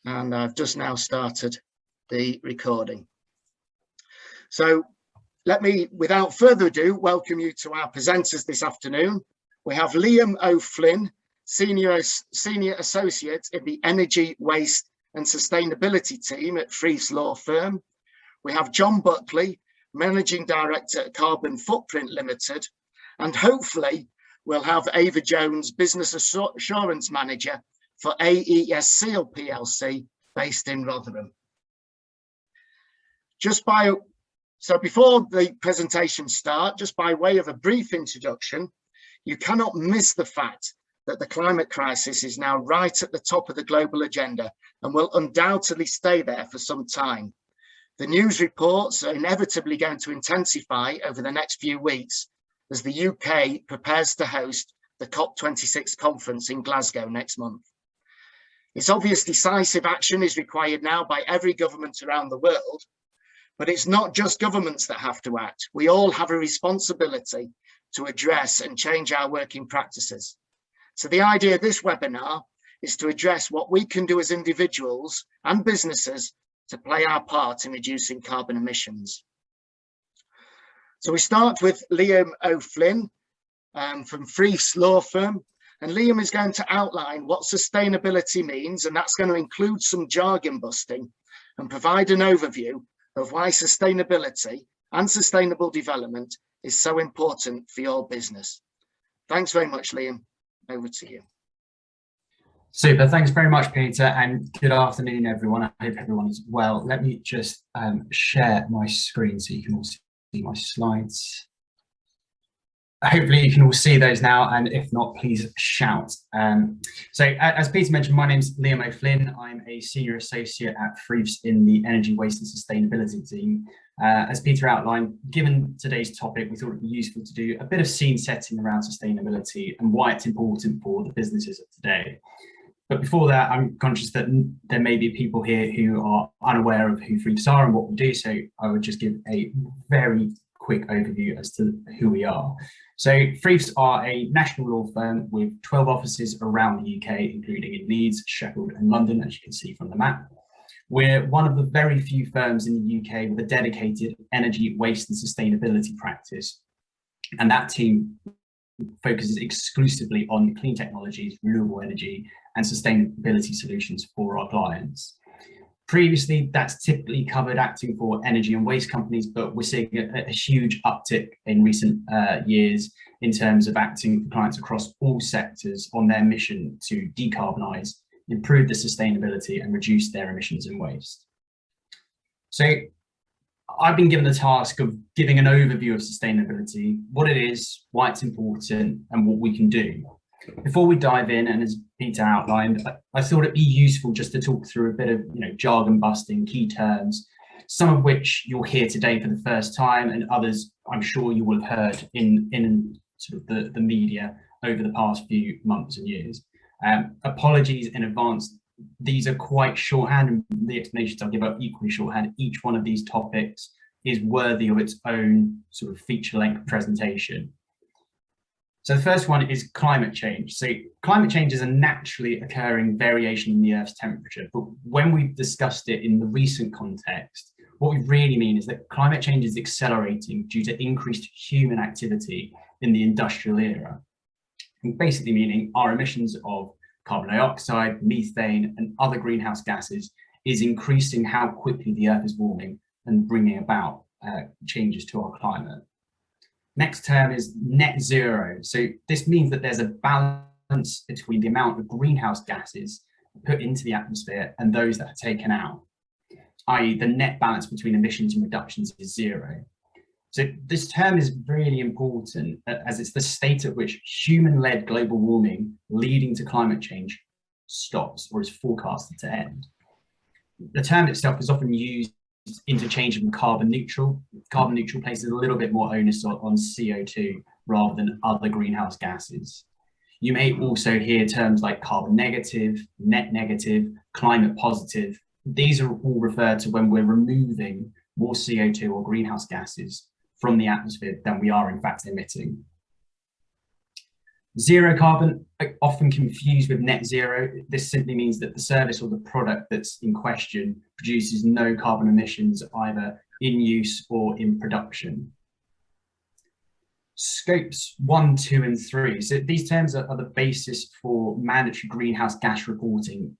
and I've just now started the recording. So let me, without further ado, welcome you to our presenters this afternoon. We have Liam O'Flynn, Senior Associate in the Energy, Waste and Sustainability team at Freeths Law Firm. We have John Buckley, Managing Director at Carbon Footprint Limited, and hopefully we'll have Ava Jones, Business Assurance Manager for Aesc PLC, based in Rotherham. So before the presentation starts, just by way of a brief introduction, you cannot miss the fact that the climate crisis is now right at the top of the global agenda and will undoubtedly stay there for some time. The news reports are inevitably going to intensify over the next few weeks as the UK prepares to host the COP26 conference in Glasgow next month. It's obvious decisive action is required now by every government around the world, but it's not just governments that have to act. We all have a responsibility to address and change our working practices. So the idea of this webinar is to address what we can do as individuals and businesses to play our part in reducing carbon emissions. So we start with Liam O'Flynn from Freeths Law Firm, and Liam is going to outline what sustainability means, and that's going to include some jargon busting and provide an overview of why sustainability and sustainable development is so important for your business. Thanks very much, Liam. Over to you. Super, thanks very much, Peter, and good afternoon, everyone. I hope everyone is well. Let me just share my screen so you can all see my slides. Hopefully you can all see those now, and if not, please shout. So as Peter mentioned, my name's Liam O'Flynn. I'm a Senior Associate at Freeths in the Energy, Waste and Sustainability team. As Peter outlined, given today's topic, we thought it'd be useful to do a bit of scene setting around sustainability and why it's important for the businesses of today. But before that, I'm conscious that there may be people here who are unaware of who Freeths are and what we do, so I would just give a very quick overview as to who we are. So Freeths are a national law firm with 12 offices around the UK, including in Leeds, Sheffield and London, as you can see from the map. We're one of the very few firms in the UK with a dedicated energy, waste and sustainability practice. And that team focuses exclusively on clean technologies, renewable energy and sustainability solutions for our clients. Previously, that's typically covered acting for energy and waste companies, but we're seeing a huge uptick in recent years in terms of acting for clients across all sectors on their mission to decarbonise, improve the sustainability and reduce their emissions and waste. So I've been given the task of giving an overview of sustainability, what it is, why it's important and what we can do. Before we dive in, and as Peter outlined, I thought it'd be useful just to talk through a bit of jargon busting, key terms, some of which you'll hear today for the first time, and others I'm sure you will have heard in sort of the media over the past few months and years. Apologies in advance, these are quite shorthand, and the explanations I'll give are equally shorthand. Each one of these topics is worthy of its own sort of feature-length presentation. So the first one is climate change. So climate change is a naturally occurring variation in the Earth's temperature, but when we've discussed it in the recent context, what we really mean is that climate change is accelerating due to increased human activity in the industrial era. And basically meaning our emissions of carbon dioxide, methane and other greenhouse gases is increasing how quickly the Earth is warming and bringing about changes to our climate. Next term is net zero. So this means that there's a balance between the amount of greenhouse gases put into the atmosphere and those that are taken out, i.e. the net balance between emissions and reductions is zero. So this term is really important as it's the state at which human-led global warming leading to climate change stops or is forecasted to end. The term itself is often used interchangeably with carbon neutral. Carbon neutral places a little bit more onus on CO2 rather than other greenhouse gases. You may also hear terms like carbon negative, net negative, climate positive. These are all referred to when we're removing more CO2 or greenhouse gases from the atmosphere than we are in fact emitting. Zero carbon, often confused with net zero. This simply means that the service or the product that's in question produces no carbon emissions either in use or in production. Scopes 1, 2, and 3. So these terms are the basis for mandatory greenhouse gas reporting,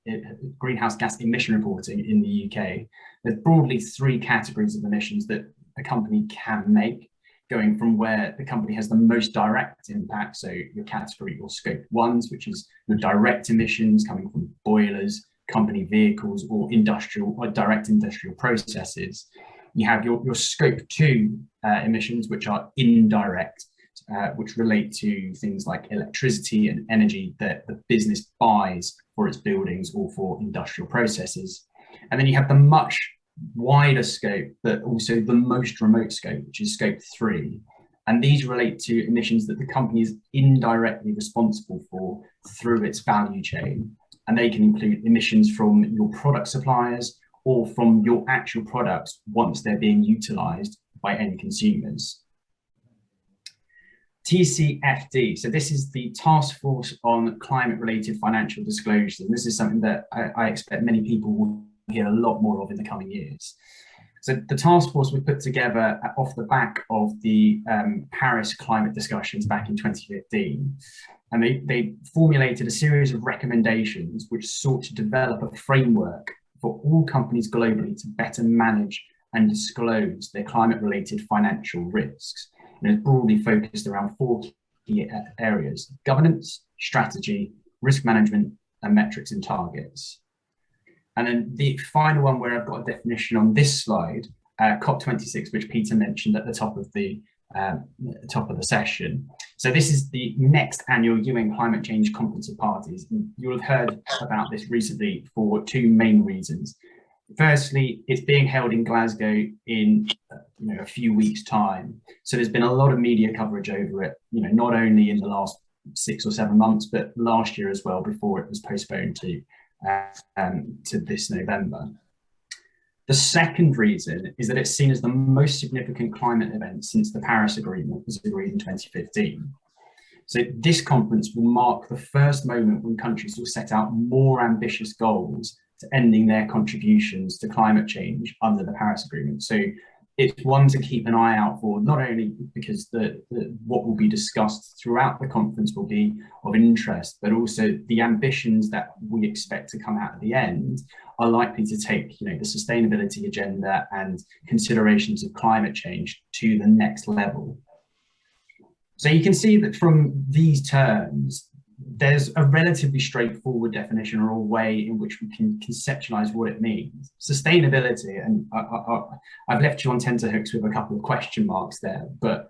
greenhouse gas emission reporting in the UK. There's broadly 3 categories of emissions that a company can make, going from where the company has the most direct impact. So your category or scope 1s, which is your direct emissions coming from boilers, company vehicles, or industrial or direct industrial processes. You have your scope 2 emissions, which are indirect, which relate to things like electricity and energy that the business buys for its buildings or for industrial processes. And then you have the much wider scope, but also the most remote scope, which is scope 3. And these relate to emissions that the company is indirectly responsible for through its value chain. And they can include emissions from your product suppliers or from your actual products once they're being utilized by end consumers. TCFD, so this is the Task Force on Climate-Related Financial Disclosures. And this is something that I expect many people will hear a lot more of in the coming years. So the task force was put together off the back of the Paris climate discussions back in 2015. And they formulated a series of recommendations which sought to develop a framework for all companies globally to better manage and disclose their climate-related financial risks. And it's broadly focused around 4 key areas: governance, strategy, risk management, and metrics and targets. And then the final one, where I've got a definition on this slide, COP26, which Peter mentioned at the top of the session. So this is the next annual UN Climate Change Conference of Parties. And you'll have heard about this recently for 2 main reasons. Firstly, it's being held in Glasgow in a few weeks' time. So there's been a lot of media coverage over it, not only in the last 6 or 7 months, but last year as well, before it was postponed to this November. The second reason is that it's seen as the most significant climate event since the Paris Agreement was agreed in 2015. So this conference will mark the first moment when countries will set out more ambitious goals to ending their contributions to climate change under the Paris Agreement. So it's one to keep an eye out for, not only because what will be discussed throughout the conference will be of interest, but also the ambitions that we expect to come out at the end are likely to take the sustainability agenda and considerations of climate change to the next level. So you can see that from these terms, there's a relatively straightforward definition or a way in which we can conceptualize what it means. Sustainability, and I've left you on tenterhooks with a couple of question marks there, but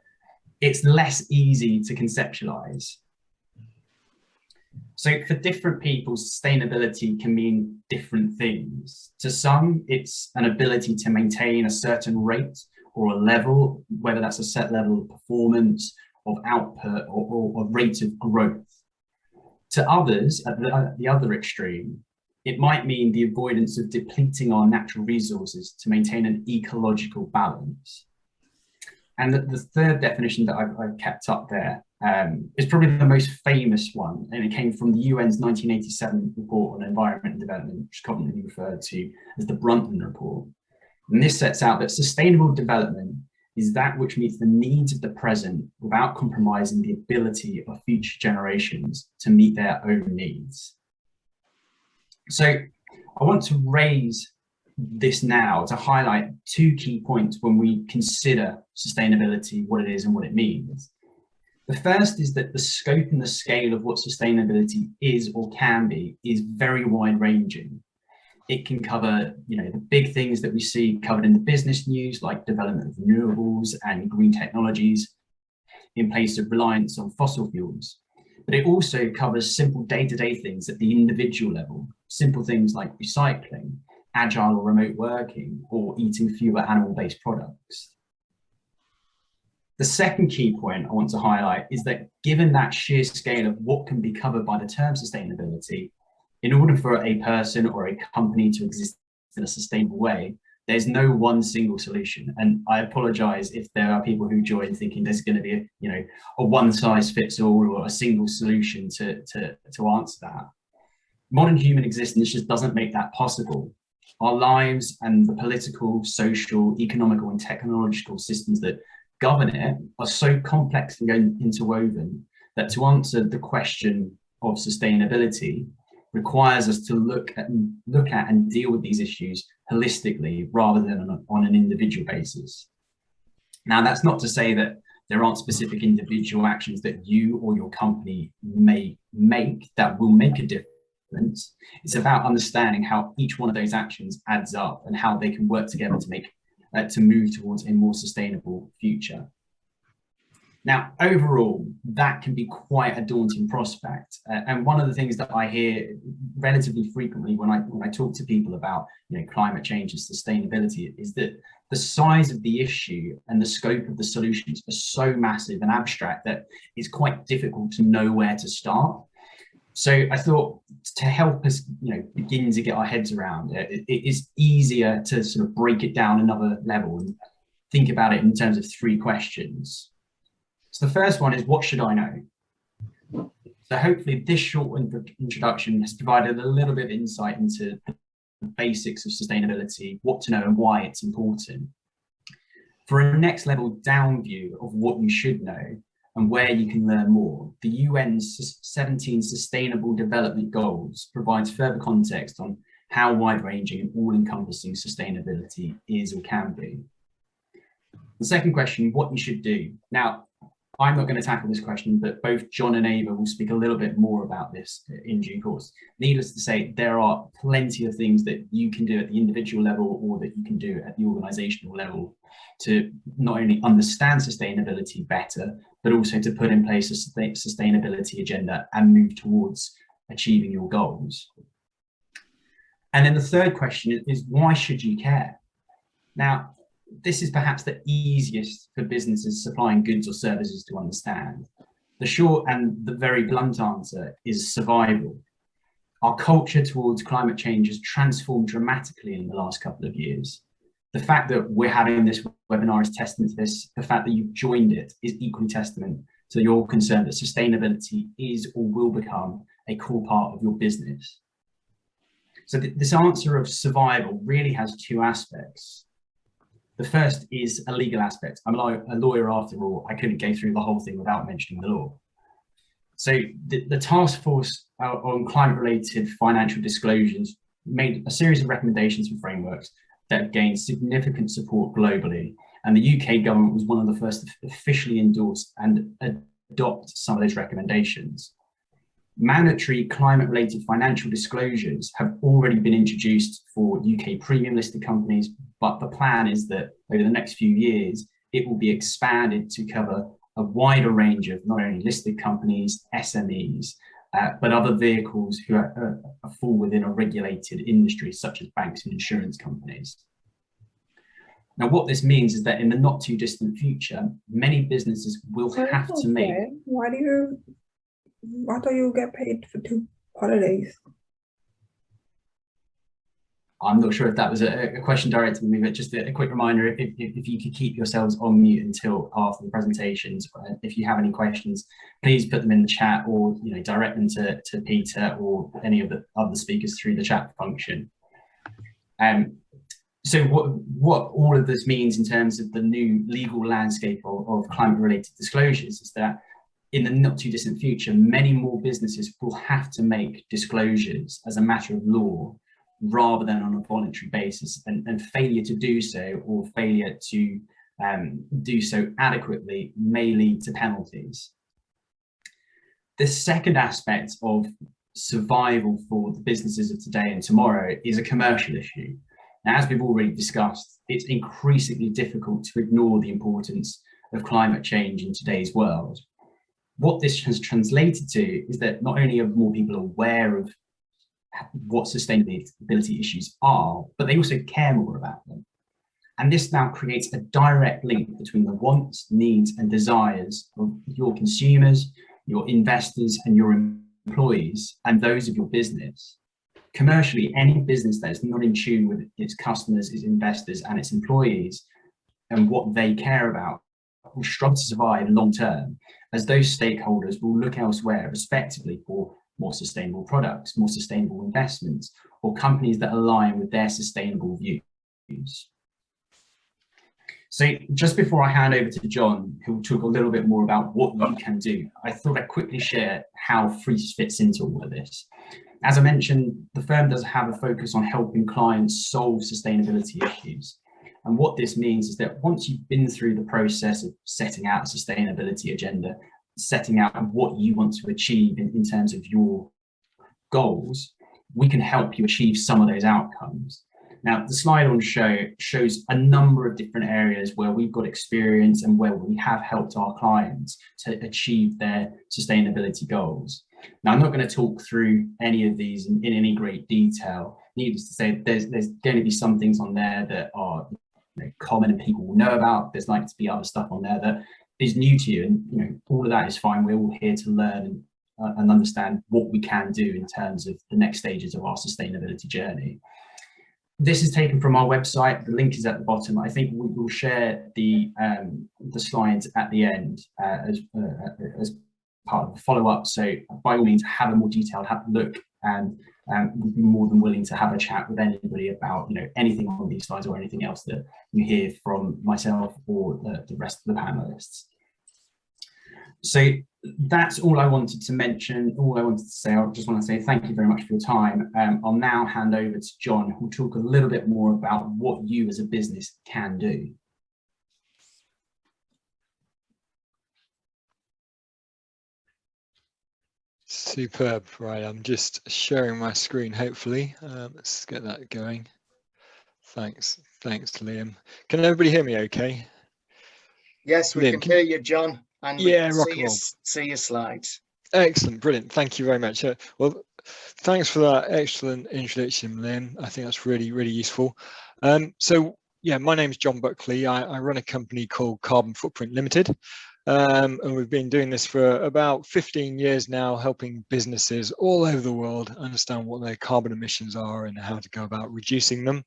it's less easy to conceptualize. So for different people, sustainability can mean different things. To some, it's an ability to maintain a certain rate or a level, whether that's a set level of performance, of output, or a rate of growth. To others, at the other extreme, it might mean the avoidance of depleting our natural resources to maintain an ecological balance. And the third definition that I've kept up there is probably the most famous one, and it came from the UN's 1987 report on environment and development, which is commonly referred to as the Brundtland Report. And this sets out that sustainable development is that which meets the needs of the present without compromising the ability of future generations to meet their own needs. So I want to raise this now to highlight 2 key points when we consider sustainability, what it is and what it means. The first is that the scope and the scale of what sustainability is or can be is very wide ranging. It can cover, the big things that we see covered in the business news, like development of renewables and green technologies in place of reliance on fossil fuels. But it also covers simple day-to-day things at the individual level, simple things like recycling, agile or remote working, or eating fewer animal-based products. The second key point I want to highlight is that given that sheer scale of what can be covered by the term sustainability, in order for a person or a company to exist in a sustainable way, There's no one single solution. And I apologize if there are people who join thinking there's going to be a one size fits all or a single solution to answer that. Modern human existence just doesn't make that possible. Our lives and the political, social, economical, and technological systems that govern it are so complex and interwoven that to answer the question of sustainability requires us to look at and deal with these issues holistically rather than on an individual basis. Now, that's not to say that there aren't specific individual actions that you or your company may make that will make a difference. It's about understanding how each one of those actions adds up and how they can work together to move towards a more sustainable future. Now, overall, that can be quite a daunting prospect. And one of the things that I hear relatively frequently when I talk to people about climate change and sustainability is that the size of the issue and the scope of the solutions are so massive and abstract that it's quite difficult to know where to start. So I thought to help us begin to get our heads around it, it is easier to sort of break it down another level and think about it in terms of 3 questions. So the first one is, what should I know? So hopefully this short introduction has provided a little bit of insight into the basics of sustainability, what to know and why it's important. For a next level down view of what you should know and where you can learn more, the UN's 17 Sustainable Development Goals provides further context on how wide-ranging and all-encompassing sustainability is or can be. The second question, what you should do. Now, I'm not going to tackle this question, but both John and Ava will speak a little bit more about this in due course. Needless to say, there are plenty of things that you can do at the individual level or that you can do at the organizational level to not only understand sustainability better, but also to put in place a sustainability agenda and move towards achieving your goals. And then the third question is why should you care? Now, this is perhaps the easiest for businesses supplying goods or services to understand. The short and the very blunt answer is survival. Our culture towards climate change has transformed dramatically in the last couple of years. The fact that we're having this webinar is testament to this. The fact that you've joined it is equally testament to your concern that sustainability is or will become a core part of your business. So this answer of survival really has 2 aspects. The first is a legal aspect. I'm a lawyer after all. I couldn't go through the whole thing without mentioning the law. So the task force on climate-related financial disclosures made a series of recommendations and frameworks that have gained significant support globally. And the UK government was one of the first to officially endorse and adopt some of those recommendations. Mandatory climate-related financial disclosures have already been introduced for UK premium listed companies, but the plan is that over the next few years, it will be expanded to cover a wider range of not only listed companies, SMEs, but other vehicles who fall within a regulated industry, such as banks and insurance companies. Now, what this means is that in the not too distant future, many businesses will have to make... Why don't you get paid for 2 holidays? I'm not sure if that was a question directed to me, but just a quick reminder, if you could keep yourselves on mute until after the presentations. If you have any questions, please put them in the chat or direct them to Peter or any of the other speakers through the chat function. So what all of this means in terms of the new legal landscape of climate-related disclosures is that in the not too distant future, many more businesses will have to make disclosures as a matter of law rather than on a voluntary basis, and failure to do so or failure to do so adequately may lead to penalties. The second aspect of survival for the businesses of today and tomorrow is a commercial issue. Now, as we've already discussed, it's increasingly difficult to ignore the importance of climate change in today's world. What this has translated to is that not only are more people aware of what sustainability issues are, but they also care more about them. And this now creates a direct link between the wants, needs, and desires of your consumers, your investors, and your employees, and those of your business. commercially, any business that is not in tune with its customers, its investors, and its employees and what they care about will struggle to survive long term, as those stakeholders will look elsewhere, respectively, for more sustainable products, more sustainable investments, or companies that align with their sustainable views. So just before I hand over to John, who will talk a little bit more about what you can do, I thought I'd quickly share how Freeths fits into all of this. As I mentioned, the firm does have a focus on helping clients solve sustainability issues. And what this means is that once you've been through the process of setting out a sustainability agenda, setting out what you want to achieve in terms of your goals, we can help you achieve some of those outcomes. Now, the slide on show shows a number of different areas where we've got experience and where we have helped our clients to achieve their sustainability goals. Now, I'm not going to talk through any of these in any great detail. Needless to say, there's going to be some things on there that are common and people will know about. There's likely to be other stuff on there that is new to you, and all of that is fine. We're all here to learn and understand what we can do in terms of the next stages of our sustainability journey. This is taken from our website. The link is at the bottom. I think we will share the slides at the end as part of the follow-up. So by all means, have a more detailed look, and we'd be more than willing to have a chat with anybody about anything on these slides or anything else that you hear from myself or the rest of the panelists. So that's all I wanted to mention, all I wanted to say. I just want to say thank you very much for your time. I'll now hand over to John, who'll talk a little bit more about what you as a business can do. Superb. Right, I'm just sharing my screen, hopefully. Let's get that going. Thanks, Liam. Can everybody hear me okay? Yes, we Liam, can hear you, John, and we yeah, can see your slides. Excellent, brilliant. Thank you very much. Well, thanks for that excellent introduction, Liam. I think that's really, really useful. So, yeah, my name is John Buckley. I run a company called Carbon Footprint Limited. And we've been doing this for about 15 years now, helping businesses all over the world understand what their carbon emissions are and how to go about reducing them,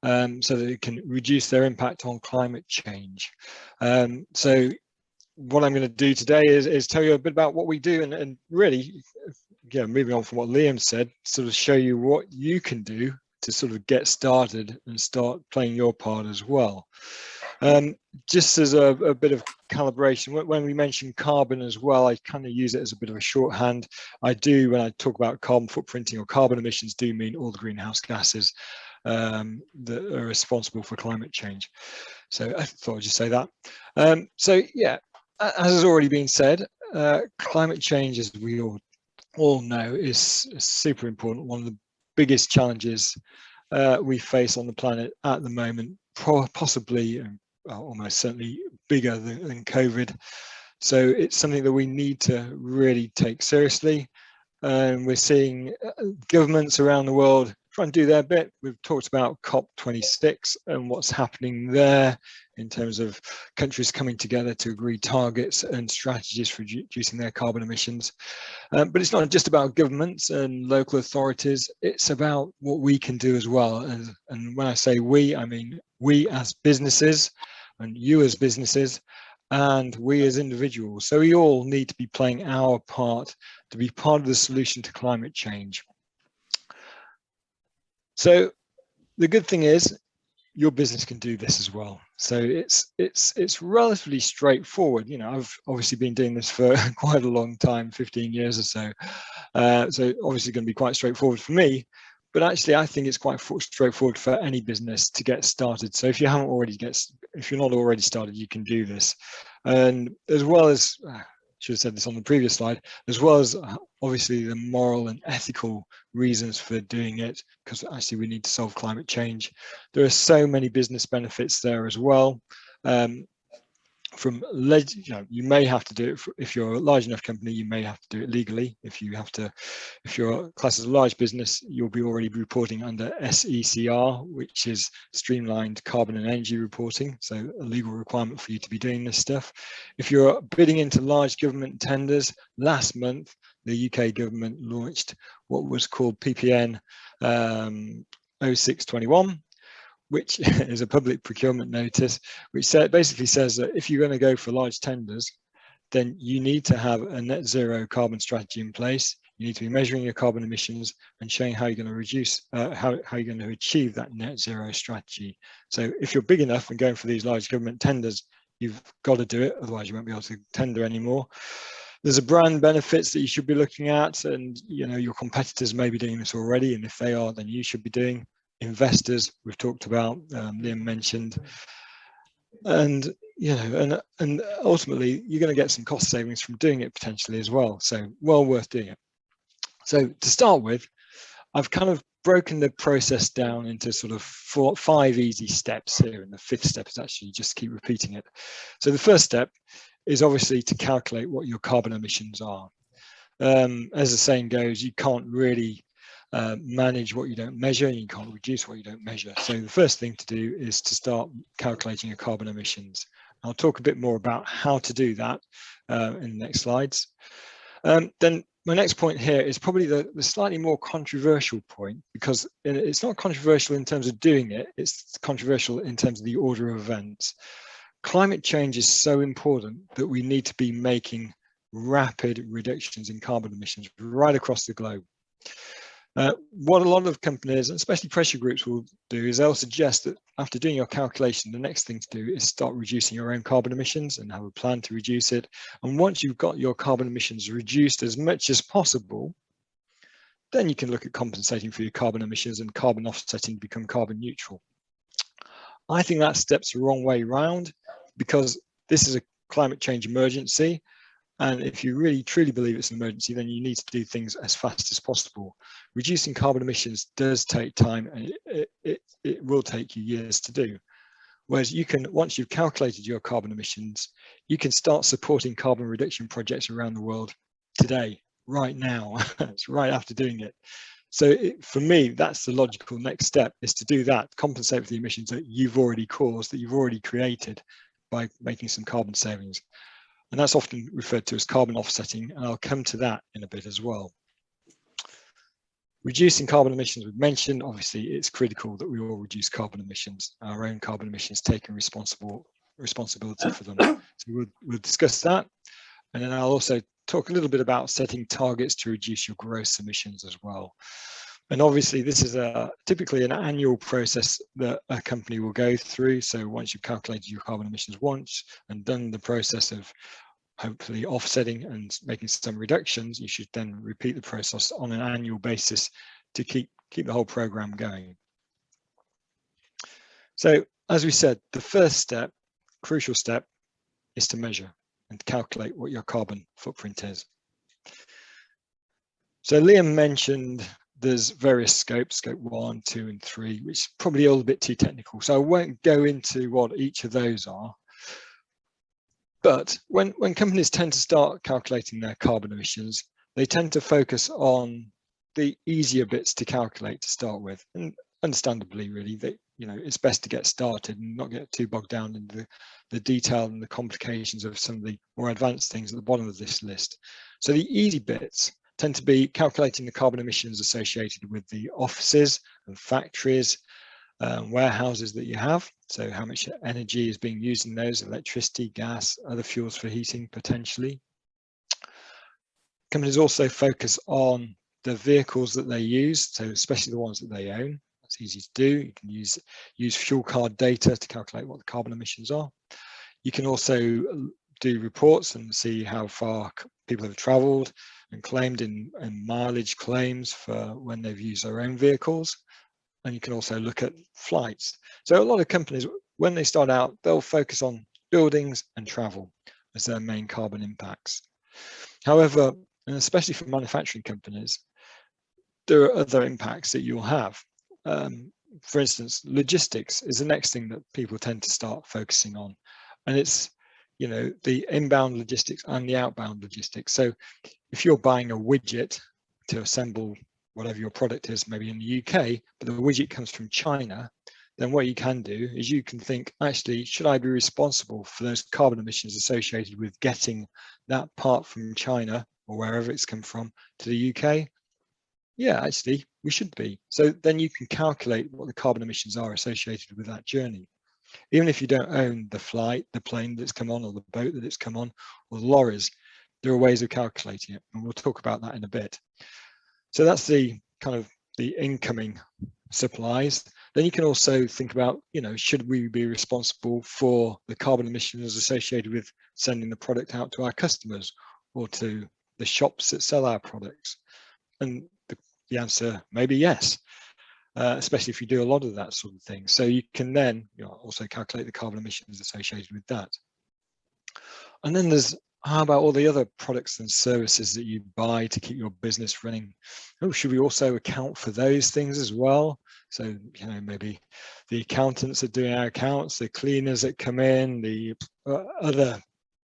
so that it can reduce their impact on climate change. So what I'm going to do today is tell you a bit about what we do, and really, moving on from what Liam said, sort of show you what you can do to sort of get started and start playing your part as well. Just as a bit of calibration, when we mention carbon as well, I kind of use it as a bit of a shorthand. I do, when I talk about carbon footprinting or carbon emissions, do mean all the greenhouse gases that are responsible for climate change. So I thought I'd just say that. So yeah, as has already been said, climate change, as we all know, is super important. One of the biggest challenges we face on the planet at the moment, possibly almost certainly bigger than COVID. So it's something that we need to really take seriously. And we're seeing governments around the world try and do their bit. We've talked about COP26 and what's happening there in terms of countries coming together to agree targets and strategies for reducing their carbon emissions. But it's not just about governments and local authorities, it's about what we can do as well. And when I say we, I mean we as businesses and you as businesses and we as individuals. So we all need to be playing our part to be part of the solution to climate change. So the good thing is your business can do this as well. So it's relatively straightforward. I've obviously been doing this for quite a long time, 15 years or so. So obviously going to be quite straightforward for me, but actually I think it's quite straightforward for any business to get started. So if you haven't already if you're not already started, you can do this. And as well as, should have said this on the previous slide, as well as obviously the moral and ethical reasons for doing it, because actually we need to solve climate change. There are so many business benefits there as well. you may have to do it if you're a large enough company. You may have to do it legally. If you're classed as a large business, you'll be already reporting under SECR, which is streamlined carbon and energy reporting, so a legal requirement for you to be doing this stuff. If you're bidding into large government tenders, last month the UK government launched what was called PPN 0621, which is a public procurement notice, which basically says that if you're going to go for large tenders, then you need to have a net zero carbon strategy in place. You need to be measuring your carbon emissions and showing how you're going to reduce, how you're going to achieve that net zero strategy. So if you're big enough and going for these large government tenders, you've got to do it, otherwise you won't be able to tender anymore. There's a brand benefits that you should be looking at, and your competitors may be doing this already, and if they are, then you should be doing. Investors, we've talked about, Liam mentioned, and and ultimately you're going to get some cost savings from doing it potentially as well, so well worth doing it. So to start with, I've kind of broken the process down into sort of 5 easy steps here, and the 5th step is actually just keep repeating it. So the first step is obviously to calculate what your carbon emissions are. As the saying goes, you can't really manage what you don't measure, and you can't reduce what you don't measure. So the first thing to do is to start calculating your carbon emissions. I'll talk a bit more about how to do that in the next slides. Then my next point here is probably the slightly more controversial point, because it's not controversial in terms of doing it, it's controversial in terms of the order of events. Climate change is so important that we need to be making rapid reductions in carbon emissions right across the globe. What a lot of companies, especially pressure groups, will do is they'll suggest that after doing your calculation, the next thing to do is start reducing your own carbon emissions and have a plan to reduce it. And once you've got your carbon emissions reduced as much as possible, then you can look at compensating for your carbon emissions and carbon offsetting to become carbon neutral. I think that step's the wrong way round, because this is a climate change emergency. And if you really truly believe it's an emergency, then you need to do things as fast as possible. Reducing carbon emissions does take time, and it will take you years to do. Whereas you can, once you've calculated your carbon emissions, you can start supporting carbon reduction projects around the world today, right now. It's right after doing it. So for me, that's the logical next step, is to do that, compensate for the emissions that you've already caused, that you've already created by making some carbon savings. And that's often referred to as carbon offsetting, and I'll come to that in a bit as well. Reducing carbon emissions, we've mentioned, obviously it's critical that we all reduce carbon emissions, our own carbon emissions, taking responsibility for them. So we'll discuss that. And then I'll also talk a little bit about setting targets to reduce your gross emissions as well. And obviously this is typically an annual process that a company will go through. So once you've calculated your carbon emissions once and done the process of hopefully offsetting and making some reductions, you should then repeat the process on an annual basis to keep the whole program going. So as we said, the first step, crucial step, is to measure and calculate what your carbon footprint is. So Liam mentioned there's various scopes, scope 1, 2, and 3, which is probably a little bit too technical. So I won't go into what each of those are. But when companies tend to start calculating their carbon emissions, they tend to focus on the easier bits to calculate to start with. And understandably, really, that it's best to get started and not get too bogged down in the detail and the complications of some of the more advanced things at the bottom of this list. So the easy bits tend to be calculating the carbon emissions associated with the offices and factories, warehouses that you have. So how much energy is being used in those, electricity, gas, other fuels for heating potentially. Companies also focus on the vehicles that they use, so especially the ones that they own. That's easy to do. You can use fuel card data to calculate what the carbon emissions are. You can also do reports and see how far people have traveled and claimed in mileage claims for when they've used their own vehicles. And you can also look at flights. So a lot of companies, when they start out, they'll focus on buildings and travel as their main carbon impacts. However, and especially for manufacturing companies, there are other impacts that you'll have. For instance, logistics is the next thing that people tend to start focusing on. And it's you know, the inbound logistics and the outbound logistics. So if you're buying a widget to assemble whatever your product is, maybe in the UK, but the widget comes from China, then what you can do is you can think, actually, should I be responsible for those carbon emissions associated with getting that part from China or wherever it's come from to the UK? Yeah, actually, we should be. So then you can calculate what the carbon emissions are associated with that journey. Even if you don't own the flight, the plane that's come on, or the boat that it's come on, or the lorries, there are ways of calculating it, and we'll talk about that in a bit. So that's the kind of the incoming supplies. Then you can also think about, you know, should we be responsible for the carbon emissions associated with sending the product out to our customers or to the shops that sell our products? And the answer may be yes, especially if you do a lot of that sort of thing. So you can then, you know, also calculate the carbon emissions associated with that. And then there's, how about all the other products and services that you buy to keep your business running? Oh, should we also account for those things as well? So, you know, maybe the accountants that are doing our accounts, the cleaners that come in, the other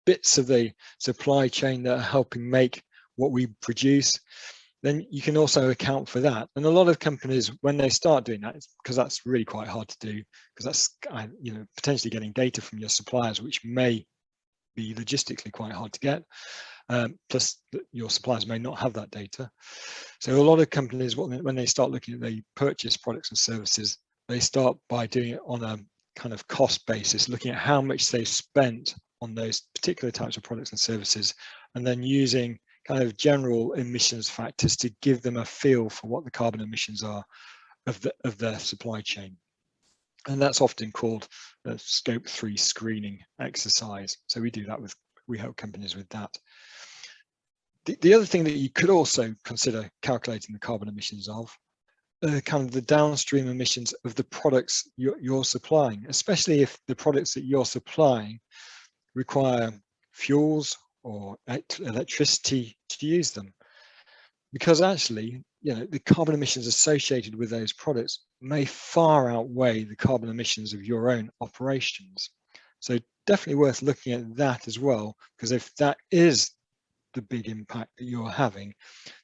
bits of the supply chain that are helping make what we produce, then you can also account for that. And a lot of companies, when they start doing that, because that's really quite hard to do, because that's, you know, potentially getting data from your suppliers, which may be logistically quite hard to get. Plus, your suppliers may not have that data. So a lot of companies, when they start looking at the purchase products and services, they start by doing it on a kind of cost basis, looking at how much they've spent on those particular types of products and services, and then using kind of general emissions factors to give them a feel for what the carbon emissions are of their supply chain. And that's often called a scope 3 screening exercise. So we do that we help companies with that. The other thing that you could also consider calculating the carbon emissions of kind of the downstream emissions of the products you're supplying, especially if the products that you're supplying require fuels or electricity to use them. Because actually, you know, the carbon emissions associated with those products may far outweigh the carbon emissions of your own operations. So definitely worth looking at that as well, because if that is the big impact that you're having,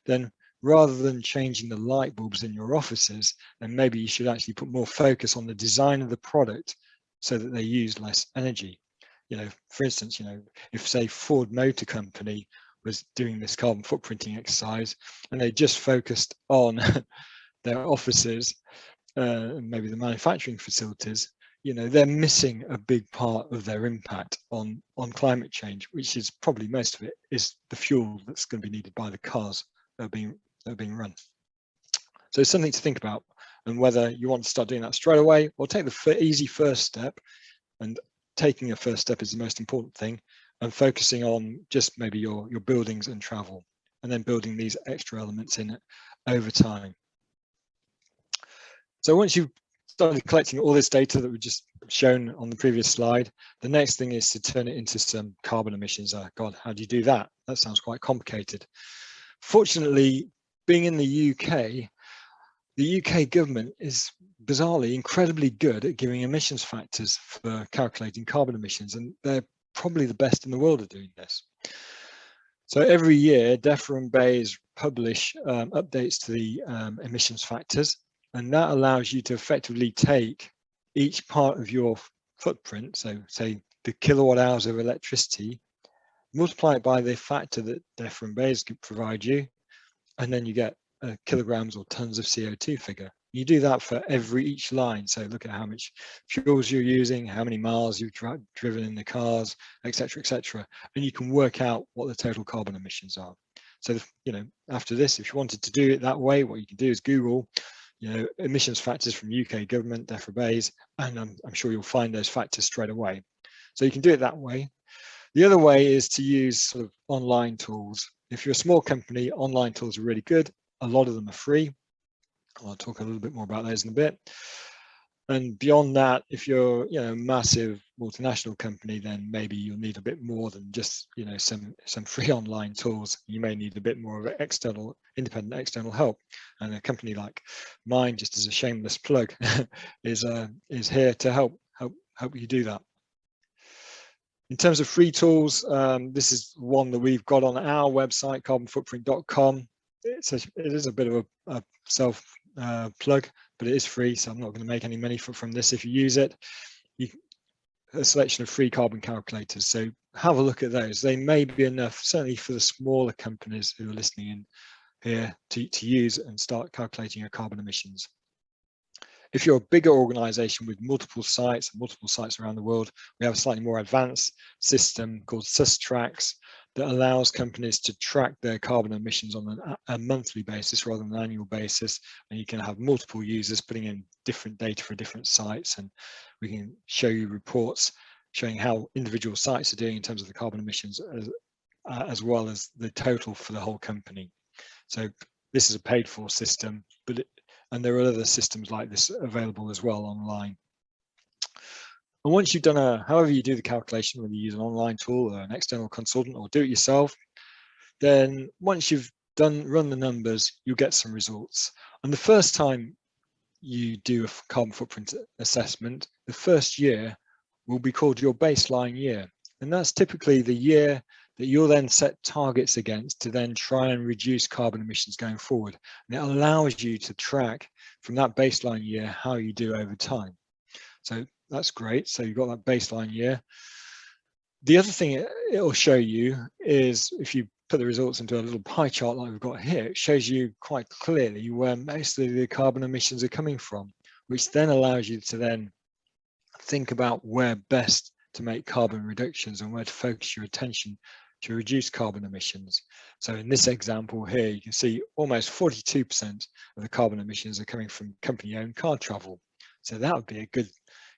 then rather than changing the light bulbs in your offices, then maybe you should actually put more focus on the design of the product so that they use less energy. You know, for instance, you know, if say Ford Motor Company was doing this carbon footprinting exercise and they just focused on their offices, maybe the manufacturing facilities, you know, they're missing a big part of their impact on climate change, which is probably most of it is the fuel that's going to be needed by the cars that are being run. So it's something to think about, and whether you want to start doing that straight away or take the easy first step. And taking a first step is the most important thing, and focusing on just maybe your buildings and travel, and then building these extra elements in it over time. So once you've started collecting all this data that we've just shown on the previous slide, the next thing is to turn it into some carbon emissions. God, how do you do that? That sounds quite complicated. Fortunately, being in the UK government is bizarrely incredibly good at giving emissions factors for calculating carbon emissions, and they're probably the best in the world at doing this. So every year, DEFRA and BEIS publish updates to the emissions factors, and that allows you to effectively take each part of your footprint, so say the kilowatt hours of electricity, multiply it by the factor that DEFRA and BEIS can provide you, and then you get kilograms or tons of CO2 figure. You do that for each line. So look at how much fuels you're using, how many miles you've driven in the cars, etc., etc. And you can work out what the total carbon emissions are. So, you know, after this, if you wanted to do it that way, what you can do is Google, you know, emissions factors from UK government, DEFRA BEIS, and I'm sure you'll find those factors straight away. So you can do it that way. The other way is to use sort of online tools. If you're a small company, online tools are really good. A lot of them are free. I'll talk a little bit more about those in a bit. And beyond that, if you're, you know, a massive multinational company, then maybe you'll need a bit more than just, you know, some free online tools. You may need a bit more of an independent external help. And a company like mine, just as a shameless plug, is here to help you do that. In terms of free tools, this is one that we've got on our website, carbonfootprint.com. It is a bit of a self plug, but it is free, so I'm not going to make any money from this if you use it. A selection of free carbon calculators, so have a look at those. They may be enough, certainly for the smaller companies who are listening in here, to use and start calculating your carbon emissions. If you're a bigger organization with multiple sites around the world, we have a slightly more advanced system called SusTrax that allows companies to track their carbon emissions on a monthly basis rather than an annual basis. And you can have multiple users putting in different data for different sites, and we can show you reports showing how individual sites are doing in terms of the carbon emissions as well as the total for the whole company. So this is a paid for system, and there are other systems like this available as well online. And once you've done however you do the calculation, whether you use an online tool or an external consultant or do it yourself, then once you've run the numbers, you'll get some results. And the first time you do a carbon footprint assessment, the first year will be called your baseline year. And that's typically the year that you'll then set targets against to then try and reduce carbon emissions going forward. And it allows you to track from that baseline year how you do over time. So that's great. So you've got that baseline year. The other thing it'll show you is, if you put the results into a little pie chart like we've got here, it shows you quite clearly where most of the carbon emissions are coming from, which then allows you to then think about where best to make carbon reductions and where to focus your attention to reduce carbon emissions. So in this example here, you can see almost 42% of the carbon emissions are coming from company-owned car travel. So that would be a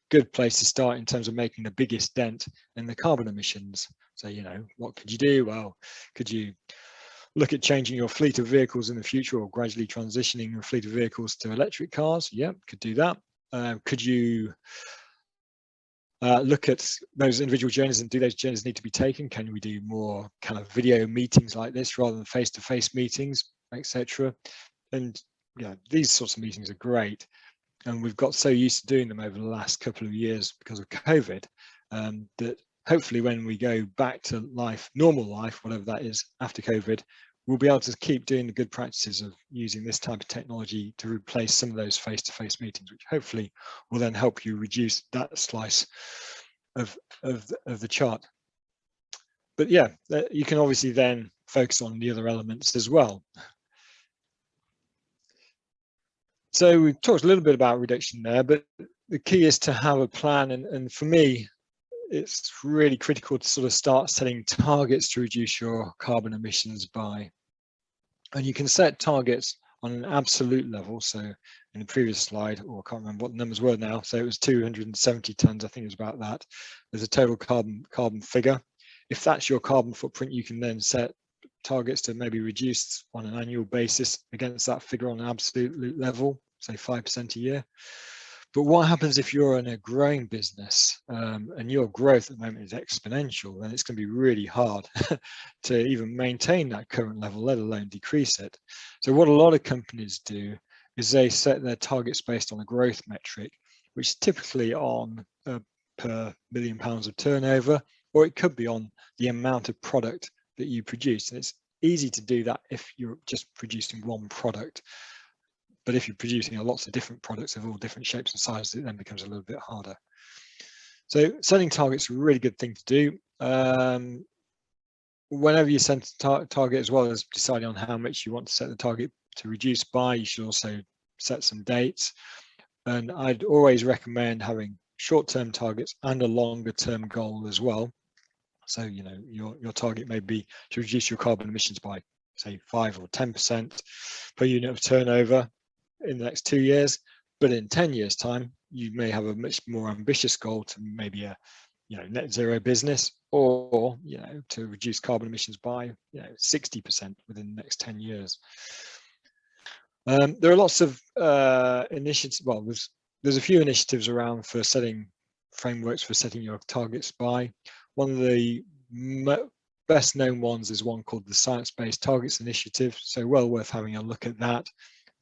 good place to start in terms of making the biggest dent in the carbon emissions. So, you know, what could you do? Well, could you look at changing your fleet of vehicles in the future, or gradually transitioning your fleet of vehicles to electric cars? Yeah, could do that. Could you look at those individual journeys, and do those journeys need to be taken? Can we do more kind of video meetings like this rather than face-to-face meetings, etc.? And yeah, these sorts of meetings are great, and we've got so used to doing them over the last couple of years because of COVID, that hopefully when we go back to life, normal life, whatever that is after COVID, we'll be able to keep doing the good practices of using this type of technology to replace some of those face-to-face meetings, which hopefully will then help you reduce that slice of the chart. But yeah, you can obviously then focus on the other elements as well. So we've talked a little bit about reduction there, but the key is to have a plan. And for me, it's really critical to sort of start setting targets to reduce your carbon emissions by. And you can set targets on an absolute level. So in the previous slide, or I can't remember what the numbers were now, so it was 270 tons, I think it was about that. There's a total carbon figure. If that's your carbon footprint, you can then set targets to maybe reduce on an annual basis against that figure on an absolute level, say 5% a year. But what happens if you're in a growing business and your growth at the moment is exponential? Then it's going to be really hard to even maintain that current level, let alone decrease it. So what a lot of companies do is they set their targets based on a growth metric, which is typically on per £1 million of turnover, or it could be on the amount of product that you produce. And it's easy to do that if you're just producing one product. But if you're producing lots of different products of all different shapes and sizes, it then becomes a little bit harder. So setting targets is a really good thing to do. Whenever you set a target, as well as deciding on how much you want to set the target to reduce by, you should also set some dates. And I'd always recommend having short-term targets and a longer-term goal as well. So, you know, your target may be to reduce your carbon emissions by, say, 5 or 10% per unit of turnover in the next 2 years, but in 10 years time you may have a much more ambitious goal to maybe a net zero business, or to reduce carbon emissions by 60% within the next 10 years. There are lots of initiatives. Well, there's a few initiatives around for setting frameworks for setting your targets by. One of the best known ones is one called the Science-Based Targets Initiative, so well worth having a look at that.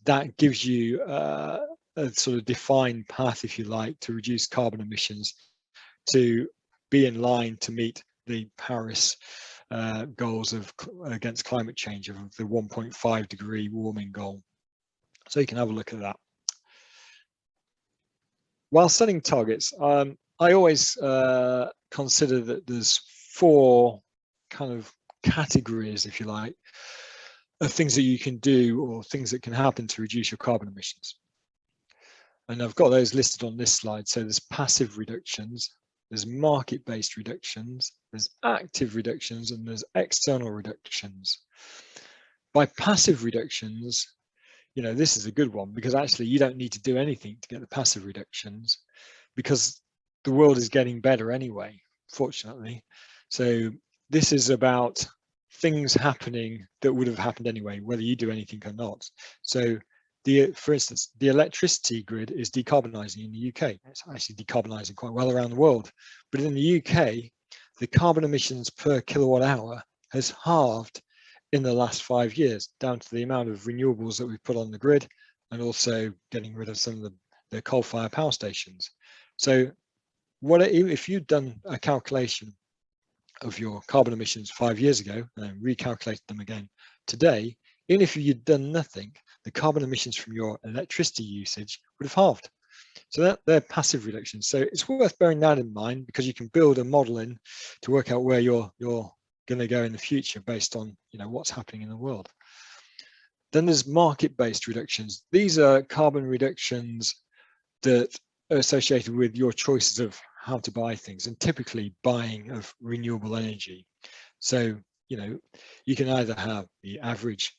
That gives you a sort of defined path, if you like, to reduce carbon emissions to be in line to meet the Paris goals of against climate change, of the 1.5 degree warming goal. So you can have a look at that. While setting targets, I always consider that there's 4 kind of categories, if you like, of things that you can do or things that can happen to reduce your carbon emissions. And I've got those listed on this slide. So there's passive reductions, there's market-based reductions, there's active reductions, and there's external reductions. By passive reductions, you know, this is a good one, because actually you don't need to do anything to get the passive reductions, because the world is getting better anyway, fortunately. So this is about things happening that would have happened anyway, whether you do anything or not. So for instance, the electricity grid is decarbonising in the UK. It's actually decarbonising quite well around the world. But in the UK, the carbon emissions per kilowatt hour has halved in the last 5 years, down to the amount of renewables that we've put on the grid, and also getting rid of some of the coal-fired power stations. So if you'd done a calculation of your carbon emissions 5 years ago and recalculated them again today, even if you'd done nothing, the carbon emissions from your electricity usage would have halved. So they're passive reductions. So it's worth bearing that in mind, because you can build a model in to work out where you're going to go in the future based on, you know, what's happening in the world. Then there's market-based reductions. These are carbon reductions that are associated with your choices of how to buy things, and typically buying of renewable energy. So, you know, you can either have the average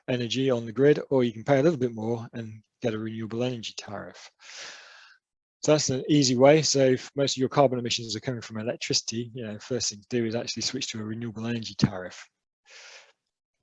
energy on the grid, or you can pay a little bit more and get a renewable energy tariff. So that's an easy way. So if most of your carbon emissions are coming from electricity, you know, first thing to do is actually switch to a renewable energy tariff.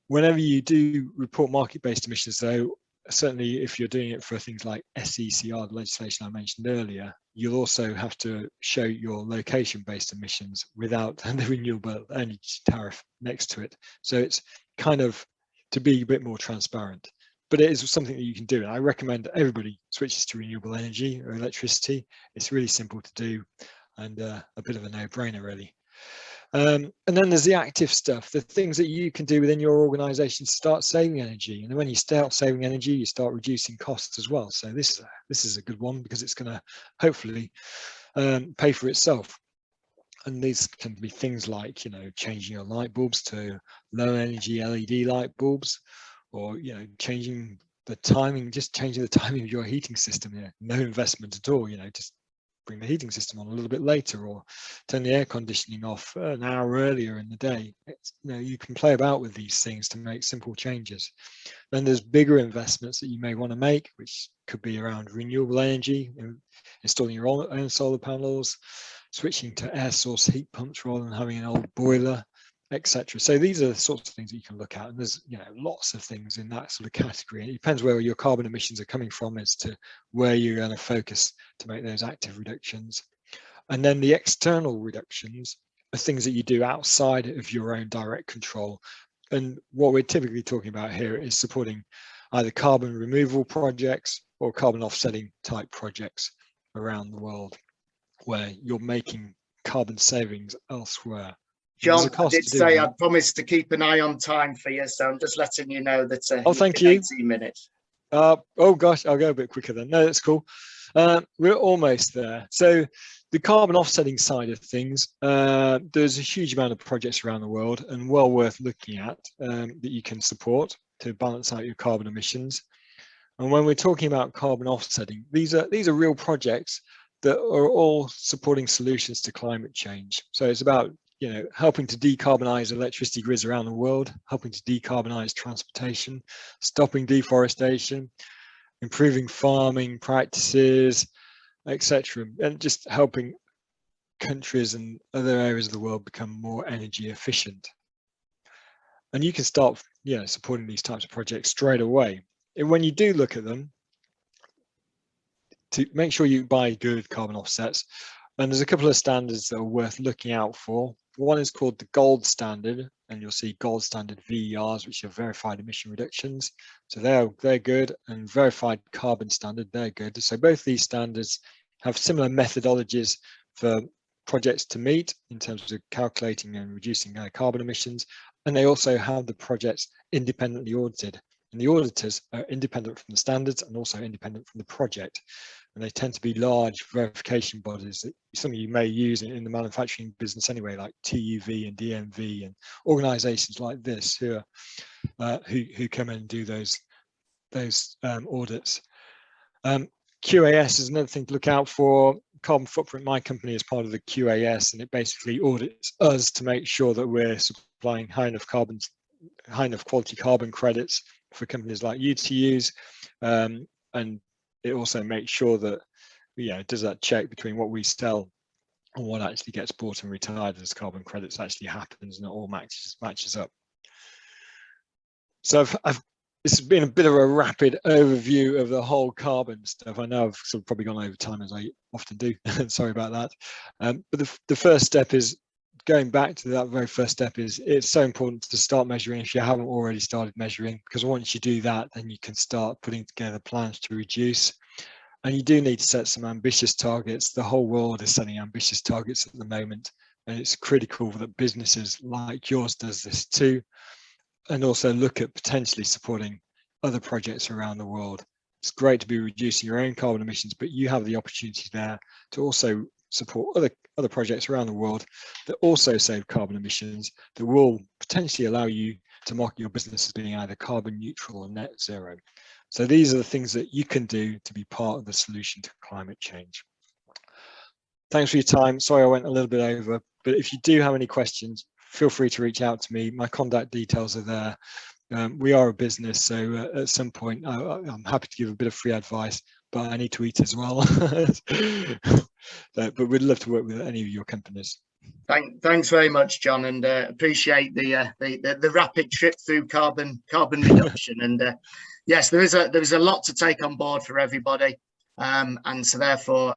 Whenever you do report market-based emissions, though, certainly if you're doing it for things like SECR, the legislation I mentioned earlier, you'll also have to show your location-based emissions without the renewable energy tariff next to it. So it's kind of to be a bit more transparent, but it is something that you can do. And I recommend that everybody switches to renewable energy or electricity. It's really simple to do, and a bit of a no-brainer, really. And then there's the active stuff, the things that you can do within your organization to start saving energy. And when you start saving energy, you start reducing costs as well. So this is a good one, because it's going to hopefully pay for itself. And these can be things like, you know, changing your light bulbs to low energy LED light bulbs, or, you know, changing the timing, just changing the timing of your heating system. You know, no investment at all, you know, just bring the heating system on a little bit later, or turn the air conditioning off an hour earlier in the day. You know, you can play about with these things to make simple changes. Then there's bigger investments that you may want to make, which could be around renewable energy, installing your own solar panels, switching to air source heat pumps rather than having an old boiler, etc. So these are the sorts of things that you can look at, and there's, you know, lots of things in that sort of category. It depends where your carbon emissions are coming from as to where you're going to focus to make those active reductions. And then the external reductions are things that you do outside of your own direct control. And what we're typically talking about here is supporting either carbon removal projects or carbon offsetting type projects around the world, where you're making carbon savings elsewhere. John, I did say I'd promised to keep an eye on time for you, so I'm just letting you know that thank you. 18 minutes. Oh gosh, I'll go a bit quicker then. No, that's cool. We're almost there. So the carbon offsetting side of things, there's a huge amount of projects around the world, and well worth looking at, that you can support to balance out your carbon emissions. And when we're talking about carbon offsetting, these are real projects that are all supporting solutions to climate change. So it's about, you know, helping to decarbonize electricity grids around the world, helping to decarbonize transportation, stopping deforestation, improving farming practices, etc., and just helping countries and other areas of the world become more energy efficient. And you can start, you know, supporting these types of projects straight away. And when you do look at them, to make sure you buy good carbon offsets, and there's a couple of standards that are worth looking out for. One is called the gold standard, and you'll see gold standard VERs, which are verified emission reductions. So they're good, and verified carbon standard, they're good. So both these standards have similar methodologies for projects to meet in terms of calculating and reducing carbon emissions, and they also have the projects independently audited. And the auditors are independent from the standards and also independent from the project. And they tend to be large verification bodies that some of you may use in the manufacturing business anyway, like TUV and DMV and organisations like this who come in and do those audits. QAS is another thing to look out for. Carbon Footprint, my company, is part of the QAS, and it basically audits us to make sure that we're supplying high enough quality carbon credits for companies like you to use, and it also makes sure that it does that check between what we sell and what actually gets bought and retired as carbon credits actually happens, and it all matches up. So this has been a bit of a rapid overview of the whole carbon stuff. I know I've sort of probably gone over time, as I often do. Sorry about that. But the first step is, going back to that very first step, is it's so important to start measuring if you haven't already started measuring, because once you do that, then you can start putting together plans to reduce. And you do need to set some ambitious targets. The whole world is setting ambitious targets at the moment, and it's critical that businesses like yours does this too, and also look at potentially supporting other projects around the world. It's great to be reducing your own carbon emissions, but you have the opportunity there to also support other projects around the world that also save carbon emissions, that will potentially allow you to market your business as being either carbon neutral or net zero. So these are the things that you can do to be part of the solution to climate change. Thanks for your time. Sorry I went a little bit over, but if you do have any questions, feel free to reach out to me. My contact details are there. We are a business, so at some point I'm happy to give a bit of free advice, but I need to eat as well. But we'd love to work with any of your companies. Thanks very much, John, and appreciate the rapid trip through carbon reduction. And yes, there is a lot to take on board for everybody, and so therefore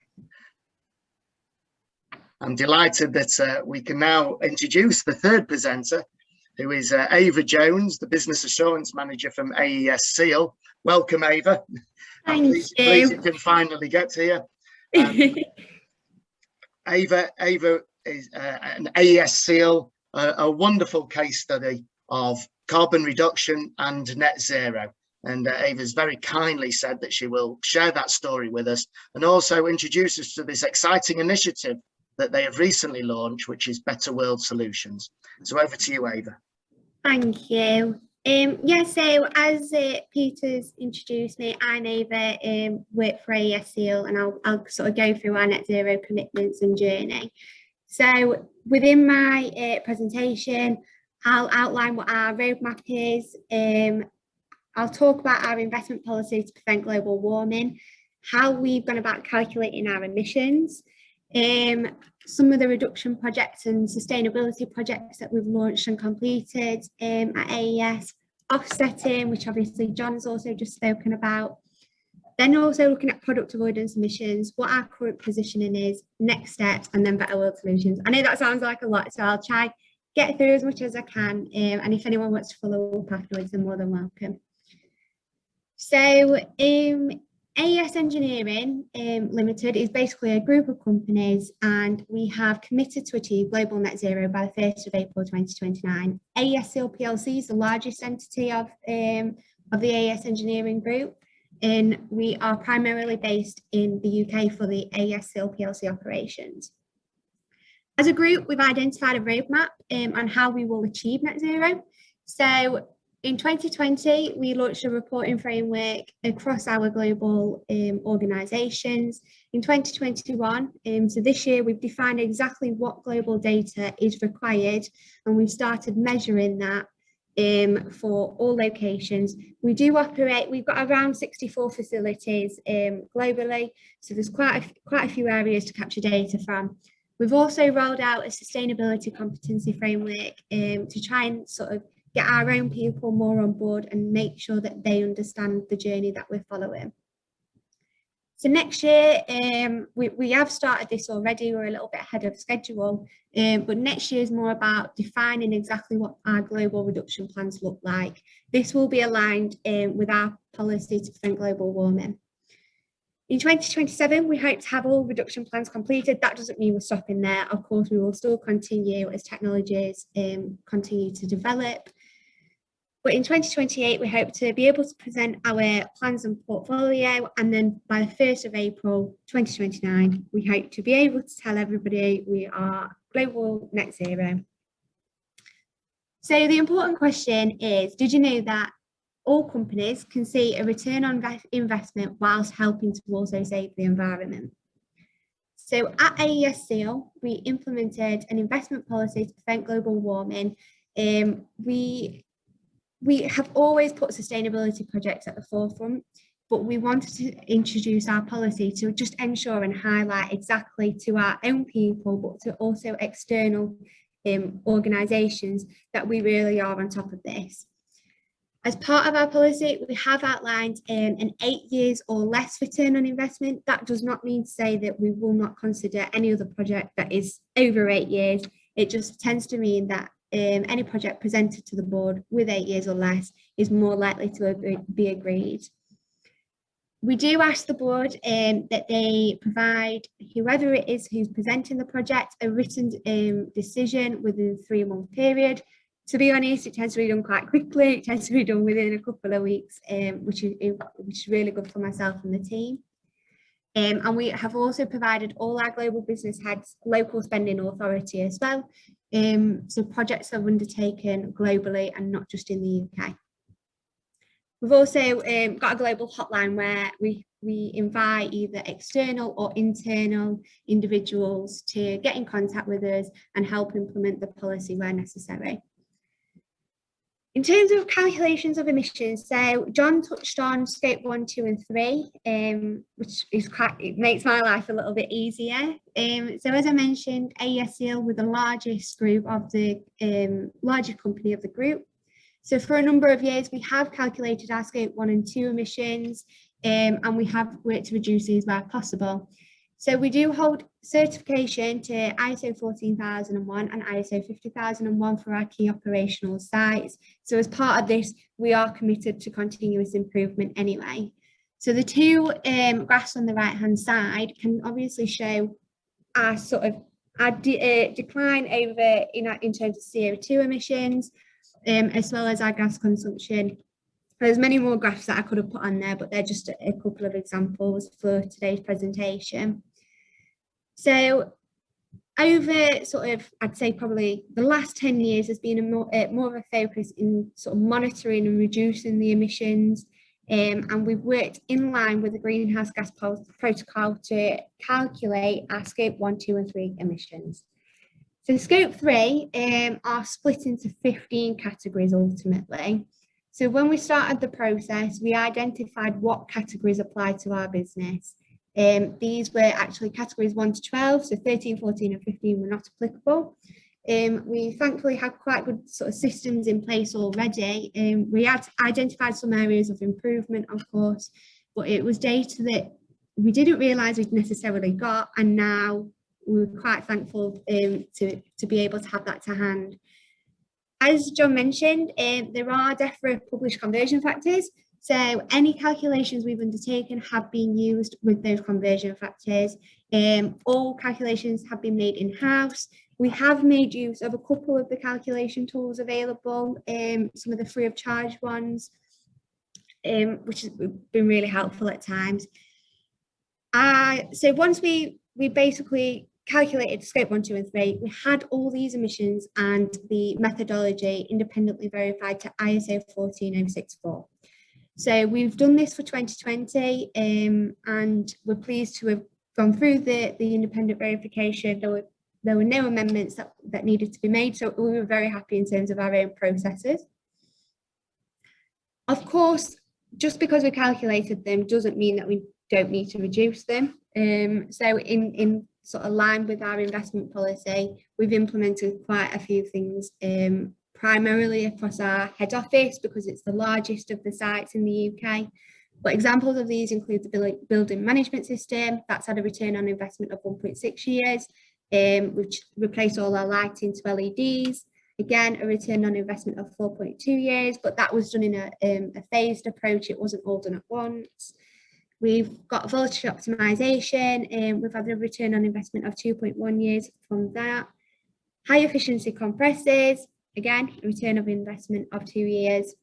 I'm delighted that we can now introduce the third presenter, who is Ava Jones, the Business Assurance Manager from Aesc. Welcome, Ava. Thank you. Pleased you can finally get here. Ava is an Aesc, a wonderful case study of carbon reduction and net zero. And Ava's very kindly said that she will share that story with us and also introduce us to this exciting initiative that they have recently launched, which is Better World Solutions. So over to you, Ava. Thank you. Yeah, so as Peter's introduced me, I'm Ava, work for Aesc, and I'll sort of go through our net zero commitments and journey. So within my presentation, I'll outline what our roadmap is. I'll talk about our investment policy to prevent global warming, how we've gone about calculating our emissions, some of the reduction projects and sustainability projects that we've launched and completed at Aesc, offsetting, which obviously John's also just spoken about. Then also looking at product avoidance emissions, what our current positioning is, next steps, and then Better World Solutions. I know that sounds like a lot, so I'll try get through as much as I can, and if anyone wants to follow up afterwards, they're more than welcome. So Aesc Engineering Limited is basically a group of companies, and we have committed to achieve global net zero by the 1st of April 2029. Aesc PLC is the largest entity of the Aesc Engineering Group, and we are primarily based in the UK for the Aesc PLC operations. As a group, we've identified a roadmap on how we will achieve net zero. So in 2020, we launched a reporting framework across our global organisations. In 2021, so this year, we've defined exactly what global data is required, and we've started measuring that for all locations. We do operate, we've got around 64 facilities globally, so there's quite a few areas to capture data from. We've also rolled out a sustainability competency framework to try and sort of get our own people more on board and make sure that they understand the journey that we're following. So next year, we have started this already, we're a little bit ahead of schedule, but next year is more about defining exactly what our global reduction plans look like. This will be aligned with our policy to prevent global warming. In 2027, we hope to have all reduction plans completed. That doesn't mean we're stopping there. Of course, we will still continue as technologies continue to develop. But in 2028, we hope to be able to present our plans and portfolio. And then by the 1st of April, 2029, we hope to be able to tell everybody we are global net zero. So the important question is, did you know that all companies can see a return on investment whilst helping to also save the environment? So at Aesc, we implemented an investment policy to prevent global warming. We have always put sustainability projects at the forefront, but we wanted to introduce our policy to just ensure and highlight exactly to our own people, but to also external organisations, that we really are on top of this. As part of our policy, we have outlined an 8 years or less return on investment. That does not mean to say that we will not consider any other project that is over 8 years. It just tends to mean that any project presented to the board with 8 years or less is more likely to be agreed. We do ask the board that they provide whoever it is who's presenting the project a written decision within a 3-month period. To be honest, it tends to be done quite quickly. It tends to be done within a couple of weeks, which is really good for myself and the team. And we have also provided all our global business heads local spending authority as well. So projects are undertaken globally and not just in the UK. We've also got a global hotline where we invite either external or internal individuals to get in contact with us and help implement the policy where necessary. In terms of calculations of emissions, so John touched on scope 1, 2 and 3, which is it makes my life a little bit easier. So as I mentioned, Aesc, we're the largest group of the largest company of the group. So for a number of years, we have calculated our scope 1 and 2 emissions, and we have worked to reduce these where possible. So we do hold certification to ISO 14001 and ISO 50001 for our key operational sites. So as part of this, we are committed to continuous improvement anyway. So the two graphs on the right-hand side can obviously show our decline over in terms of CO2 emissions, as well as our gas consumption. There's many more graphs that I could have put on there, but they're just a couple of examples for today's presentation. So over I'd say probably the last 10 years, there's been more of a focus in sort of monitoring and reducing the emissions. And we've worked in line with the greenhouse gas protocol to calculate our scope 1, 2 and 3 emissions. So scope 3 are split into 15 categories ultimately. So when we started the process, we identified what categories apply to our business. These were actually categories 1 to 12, so 13, 14 and 15 were not applicable. We thankfully had quite good sort of systems in place already. We had identified some areas of improvement, of course, but it was data that we didn't realise we'd necessarily got, and now we're quite thankful to be able to have that to hand. As John mentioned, there are DEFRA published conversion factors. So any calculations we've undertaken have been used with those conversion factors. All calculations have been made in-house. We have made use of a couple of the calculation tools available, some of the free of charge ones, which has been really helpful at times. So once we basically calculated scope 1, 2 and 3, we had all these emissions and the methodology independently verified to ISO 14064. So we've done this for 2020 and we're pleased to have gone through the independent verification. There were no amendments that needed to be made, so we were very happy in terms of our own processes. Of course, just because we calculated them doesn't mean that we don't need to reduce them. So in sort of line with our investment policy, we've implemented quite a few things, primarily across our head office because it's the largest of the sites in the UK. But examples of these include the building management system that's had a return on investment of 1.6 years, which replaced all our lighting to LEDs. Again, a return on investment of 4.2 years, but that was done in a phased approach. It wasn't all done at once. We've got voltage optimization, and we've had a return on investment of 2.1 years from that. High efficiency compressors, again, a return of investment of 2 years.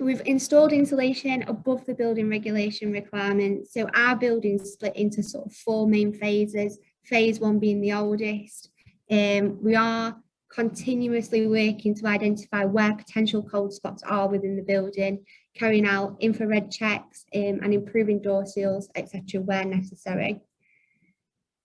We've installed insulation above the building regulation requirements. So our building's split into sort of 4 main phases, phase 1 being the oldest. We are continuously working to identify where potential cold spots are within the building, carrying out infrared checks and improving door seals, etc., where necessary.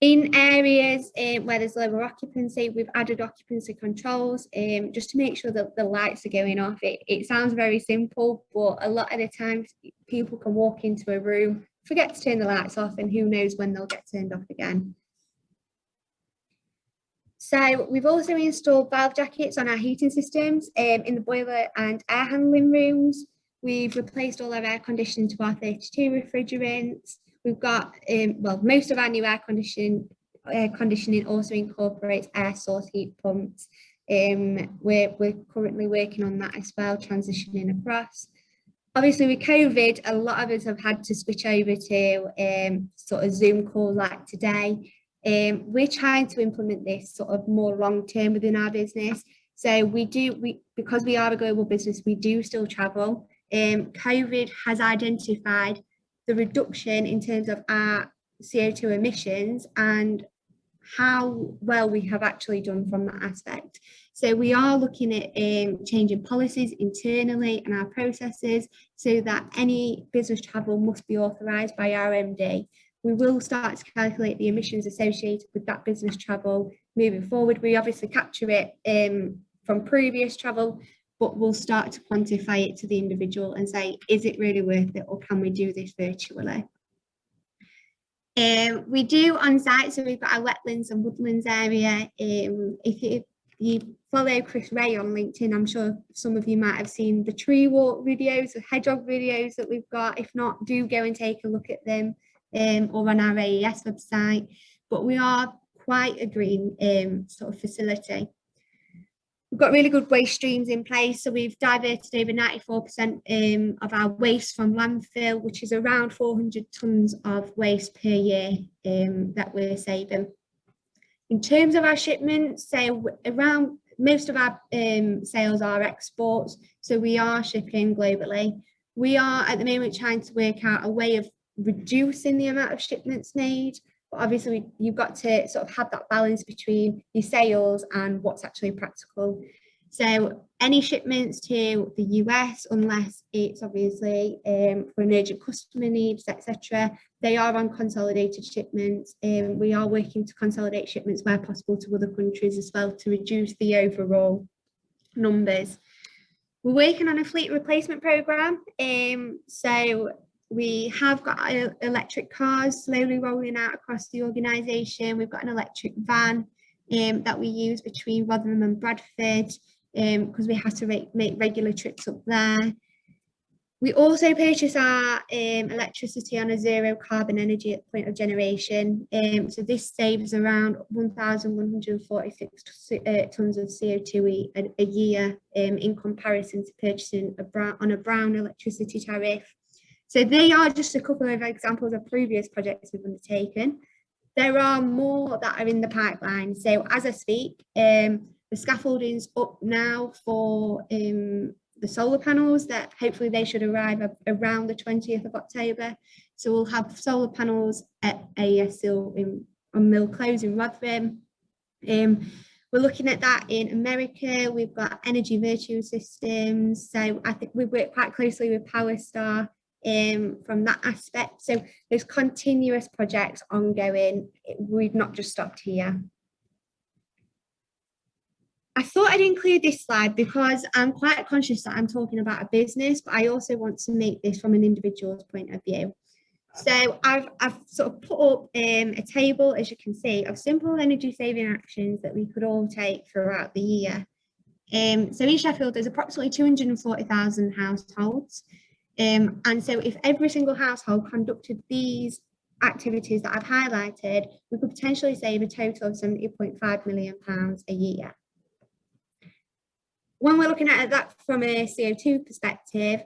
In areas where there's lower occupancy, we've added occupancy controls just to make sure that the lights are going off. It sounds very simple, but a lot of the times people can walk into a room, forget to turn the lights off, and who knows when they'll get turned off again. So we've also installed valve jackets on our heating systems in the boiler and air handling rooms. We've replaced all our air conditioning to R32 refrigerants. We've got, well, most of our new air conditioning also incorporates air source heat pumps. We're currently working on that as well, transitioning across. Obviously with COVID, a lot of us have had to switch over to sort of Zoom calls like today. We're trying to implement this sort of more long term within our business. So because we are a global business, we do still travel. COVID has identified the reduction in terms of our CO2 emissions and how well we have actually done from that aspect. So we are looking at changing policies internally and our processes so that any business travel must be authorised by our MD. We will start to calculate the emissions associated with that business travel moving forward. We obviously capture it from previous travel, but we'll start to quantify it to the individual and say, is it really worth it, or can we do this virtually? We do on site, so we've got our wetlands and woodlands area. If you follow Chris Ray on LinkedIn, I'm sure some of you might have seen the tree walk videos, the hedgehog videos that we've got. If not, do go and take a look at them or on our AES website. But we are quite a green sort of facility. We've got really good waste streams in place, so we've diverted over 94% of our waste from landfill, which is around 400 tonnes of waste per year that we're saving. In terms of our shipments, so around most of our sales are exports, so we are shipping globally. We are at the moment trying to work out a way of reducing the amount of shipments made. But obviously you've got to sort of have that balance between your sales and what's actually practical. So any shipments to the US, unless it's obviously for an urgent customer needs, etc., they are on consolidated shipments. We are working to consolidate shipments where possible to other countries as well to reduce the overall numbers. We're working on a fleet replacement programme. So we have got electric cars slowly rolling out across the organisation. We've got an electric van that we use between Rotherham and Bradford because we have to make regular trips up there. We also purchase our electricity on a zero carbon energy at point of generation. So this saves around 1,146 tonnes of CO2 a year in comparison to purchasing on a brown electricity tariff. So they are just a couple of examples of previous projects we've undertaken. There are more that are in the pipeline. So as I speak, the scaffolding's up now for the solar panels that hopefully they should arrive around the 20th of October. So we'll have solar panels at Aesc on Mill Close in Rotherham. We're looking at that in America. We've got energy virtual systems. So I think we work quite closely with PowerStar from that aspect. So there's continuous projects ongoing. We've not just stopped here. I thought I'd include this slide because I'm quite conscious that I'm talking about a business, but I also want to make this from an individual's point of view. So I've sort of put up a table, as you can see, of simple energy saving actions that we could all take throughout the year. So in Sheffield, there's approximately 240,000 households. And so if every single household conducted these activities that I've highlighted, we could potentially save a total of £70.5 million a year. When we're looking at that from a CO2 perspective,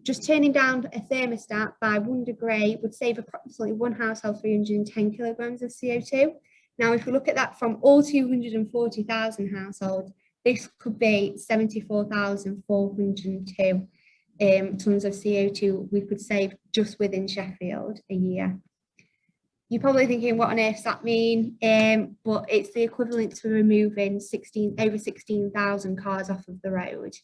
just turning down a thermostat by 1 degree would save approximately one household 310 kilograms of CO2. Now, if we look at that from all 240,000 households, this could be 74,402 tonnes of CO2 we could save just within Sheffield a year. You're probably thinking, what on earth does that mean? But it's the equivalent to removing over 16,000 cars off of the road.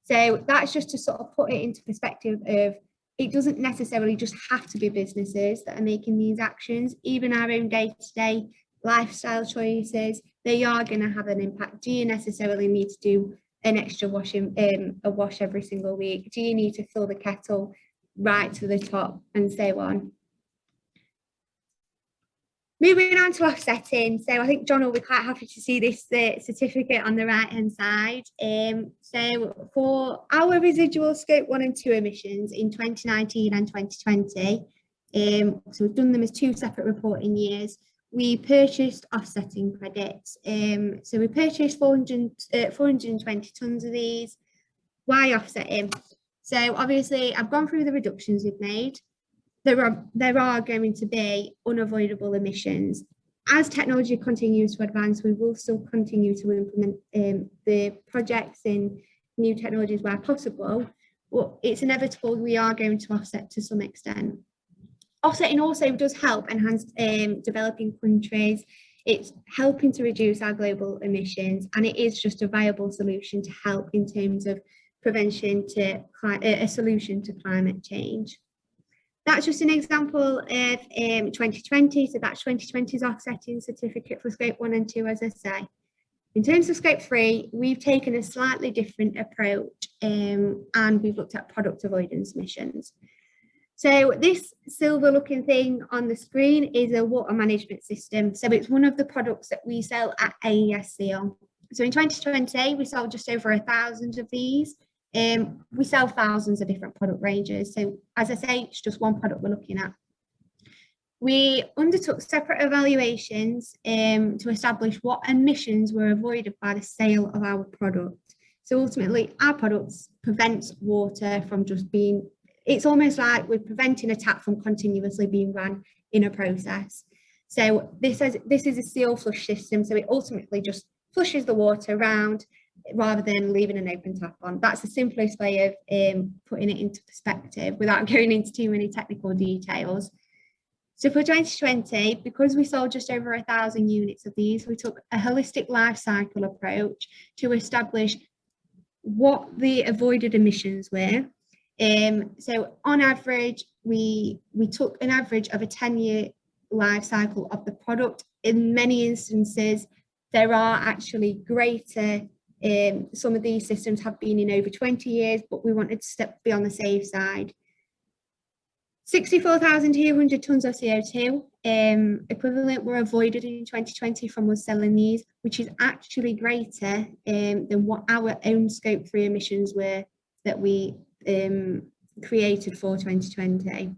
So that's just to sort of put it into perspective of, it doesn't necessarily just have to be businesses that are making these actions. Even our own day-to-day lifestyle choices, they are going to have an impact. Do you necessarily need to do an extra wash every single week? Do you need to fill the kettle right to the top, and so on? Moving on to offsetting, so I think John will be quite happy to see this certificate on the right hand side. So for our residual scope 1 and 2 emissions in 2019 and 2020, so we've done them as 2 separate reporting years, we purchased offsetting credits. So we purchased 420 tonnes of these. Why offsetting? So obviously I've gone through the reductions we've made. There are going to be unavoidable emissions. As technology continues to advance, we will still continue to implement the projects in new technologies where possible, but it's inevitable we are going to offset to some extent. Offsetting also does help enhance developing countries. It's helping to reduce our global emissions, and it is just a viable solution to help in terms of prevention to a solution to climate change. That's just an example of 2020, so that's 2020's offsetting certificate for scope 1 and 2, as I say. In terms of scope 3, we've taken a slightly different approach, and we've looked at product avoidance emissions. So this silver looking thing on the screen is a water management system. So it's one of the products that we sell at Aesc. So in 2020, we sold just over 1,000 of these. We sell thousands of different product ranges. So as I say, it's just one product we're looking at. We undertook separate evaluations to establish what emissions were avoided by the sale of our product. So ultimately, our products prevent water from just being, it's almost like we're preventing a tap from continuously being run in a process. So this is a seal flush system. So it ultimately just flushes the water around, rather than leaving an open tap on. That's the simplest way of putting it into perspective without going into too many technical details. So for 2020, because we sold just over 1,000 units of these, we took a holistic life cycle approach to establish what the avoided emissions were. So on average, we took an average of a 10-year life cycle of the product. In many instances, there are actually greater. Some of these systems have been in over 20 years, but we wanted to be on the safe side. 64,200 tonnes of CO2 equivalent were avoided in 2020 from us selling these, which is actually greater than what our own scope 3 emissions were that we created for 2020.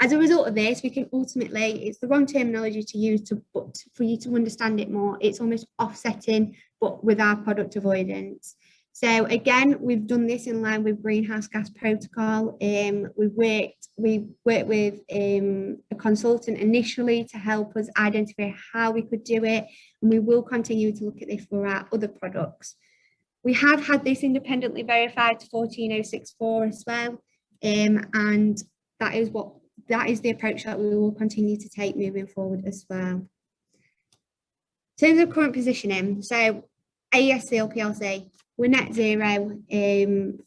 As a result of this, we can ultimately, it's the wrong terminology to use, but for you to understand it more, it's almost offsetting, but with our product avoidance. So again, we've done this in line with greenhouse gas protocol. We've worked with a consultant initially to help us identify how we could do it, and we will continue to look at this for our other products. We have had this independently verified to 14064 as well, and that is the approach that we will continue to take moving forward as well. In terms of current positioning, so Aesc PLC, we're net zero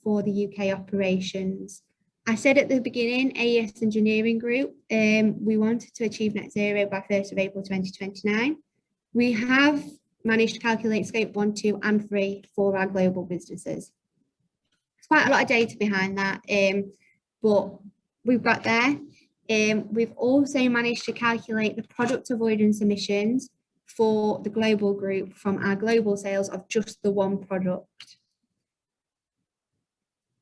for the UK operations. I said at the beginning, Aesc Engineering Group, we wanted to achieve net zero by 1st of April 2029. We have managed to calculate scope 1, 2 and 3 for our global businesses. There's quite a lot of data behind that, but we've got there. We've also managed to calculate the product avoidance emissions for the global group from our global sales of just the one product.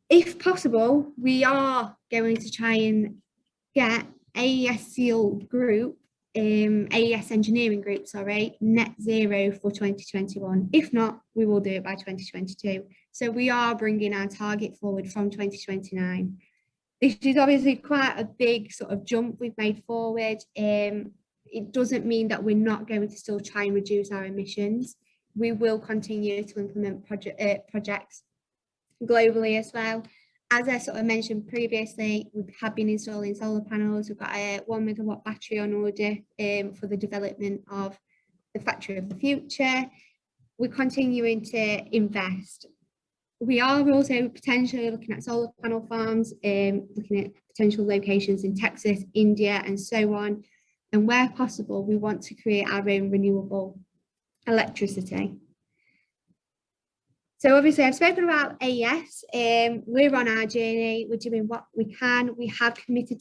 If possible, we are going to try and get Aesc Group, Aesc Engineering Group, sorry, net zero for 2021. If not, we will do it by 2022. So we are bringing our target forward from 2029. This is obviously quite a big sort of jump we've made forward. It doesn't mean that we're not going to still try and reduce our emissions. We will continue to implement projects globally as well. As I sort of mentioned previously, we have been installing solar panels. We've got a 1 megawatt battery on order for the development of the factory of the future. We're continuing to invest. We are also potentially looking at solar panel farms, looking at potential locations in Texas, India, and so on. And where possible, we want to create our own renewable electricity. So obviously I've spoken about AES. We're on our journey. We're doing what we can. We have committed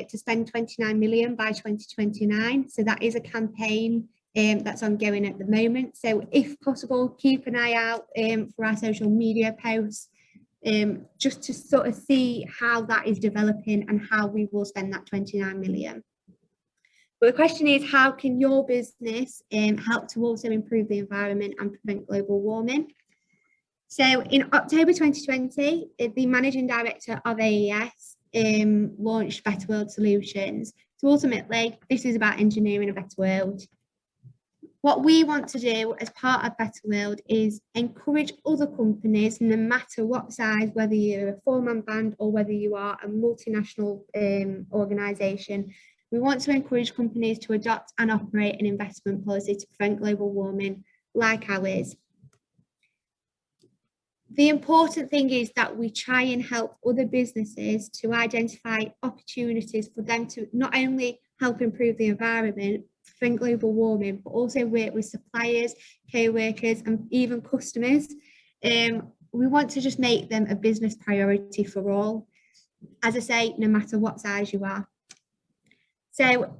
to spend 29 million by 2029. So that is a campaign that's ongoing at the moment. So if possible, keep an eye out for our social media posts, just to sort of see how that is developing and how we will spend that 29 million. But the question is, how can your business help to also improve the environment and prevent global warming? So in October 2020, the managing director of AES launched Better World Solutions. So ultimately, this is about engineering a better world. What we want to do as part of Better World is encourage other companies, no matter what size, whether you're a four-man band or whether you are a multinational organisation. We want to encourage companies to adopt and operate an investment policy to prevent global warming like ours. The important thing is that we try and help other businesses to identify opportunities for them to not only help improve the environment, prevent global warming, but also work with suppliers, co-workers, and even customers. We want to just make them a business priority for all. As I say, no matter what size you are. So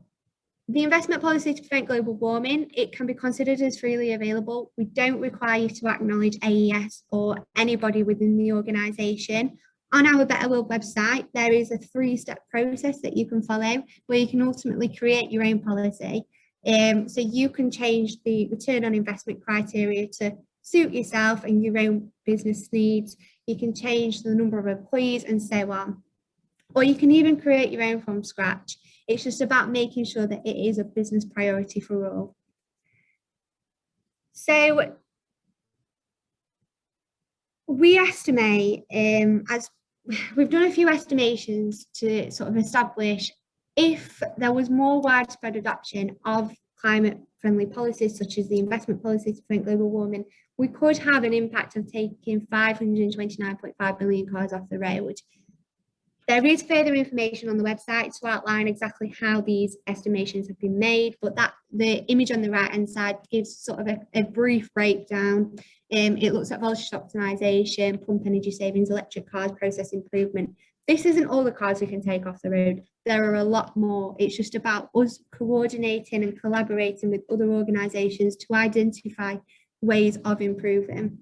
the investment policy to prevent global warming, it can be considered as freely available. We don't require you to acknowledge AES or anybody within the organisation. On our Better World website, there is a 3-step process that you can follow where you can ultimately create your own policy. So you can change the return on investment criteria to suit yourself and your own business needs. You can change the number of employees and so on. Or you can even create your own from scratch. It's just about making sure that it is a business priority for all. So we estimate, as we've done a few estimations to sort of establish if there was more widespread adoption of climate friendly policies, such as the investment policy to prevent global warming, we could have an impact of taking 529.5 million cars off the road. There is further information on the website to outline exactly how these estimations have been made, but the image on the right hand side gives sort of a brief breakdown. It looks at voltage optimization, pump energy savings, electric cars, process improvement. This isn't all the cars we can take off the road. There are a lot more. It's just about us coordinating and collaborating with other organisations to identify ways of improving.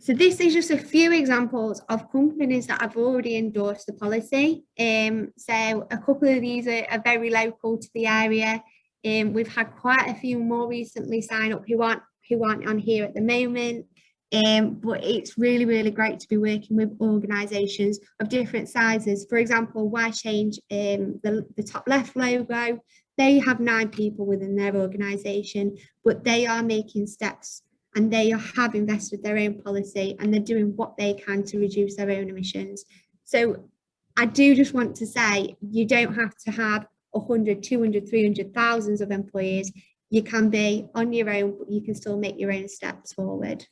So this is just a few examples of companies that have already endorsed the policy. So a couple of these are very local to the area. We've had quite a few more recently sign up who aren't on here at the moment. But it's really, really great to be working with organisations of different sizes. For example, Why Change, the top left logo, they have 9 people within their organisation, but they are making steps and they have invested their own policy and they're doing what they can to reduce their own emissions. So I do just want to say, you don't have to have 100, 200, 300, thousands of employees. You can be on your own, but you can still make your own steps forward.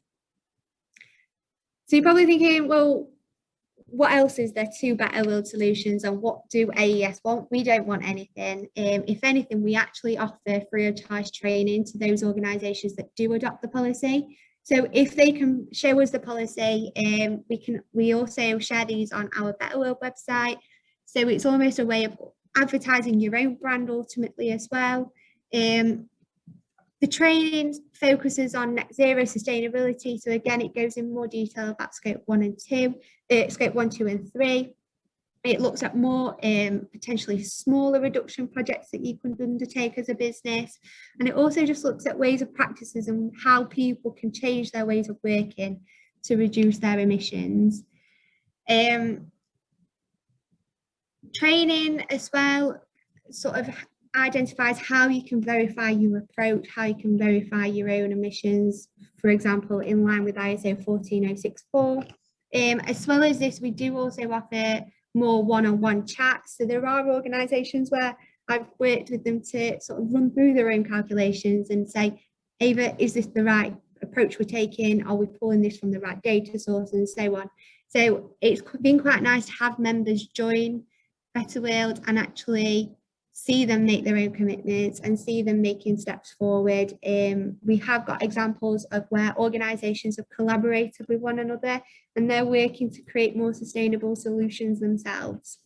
So you're probably thinking, well, what else is there to Better World Solutions and what do AES want? We don't want anything. If anything, we actually offer free of charge training to those organisations that do adopt the policy. So if they can show us the policy, we also share these on our Better World website. So it's almost a way of advertising your own brand ultimately as well. The training focuses on net zero sustainability. So again, it goes in more detail about scope 1, 2 and 3. It looks at more potentially smaller reduction projects that you can undertake as a business. And it also just looks at ways of practices and how people can change their ways of working to reduce their emissions. Training as well sort of identifies how you can verify your approach, how you can verify your own emissions, for example, in line with ISO 14064. As well as this, we do also offer more one-on-one chats. So there are organisations where I've worked with them to sort of run through their own calculations and say, Ava, is this the right approach we're taking? Are we pulling this from the right data source, and so on? So it's been quite nice to have members join Better World and actually see them make their own commitments and see them making steps forward. We have got examples of where organisations have collaborated with one another and they're working to create more sustainable solutions themselves.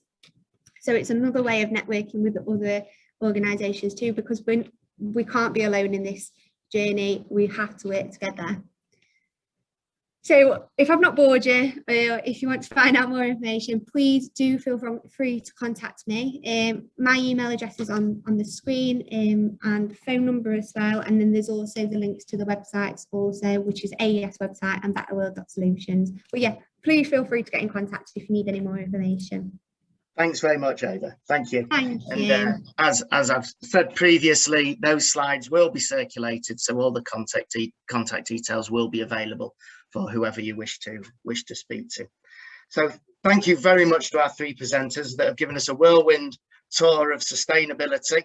So it's another way of networking with other organisations too, because we can't be alone in this journey. We have to work together. So if I've not bored you, or if you want to find out more information, please do feel free to contact me. My email address is on the screen, and phone number as well. And then there's also the links to the websites also, which is Aesc website and betterworld.solutions. But yeah, please feel free to get in contact if you need any more information. Thanks very much, Ava. Thank you. Thank you. And as I've said previously, those slides will be circulated, so all the contact details will be available for whoever you wish to speak to. So thank you very much to our three presenters that have given us a whirlwind tour of sustainability.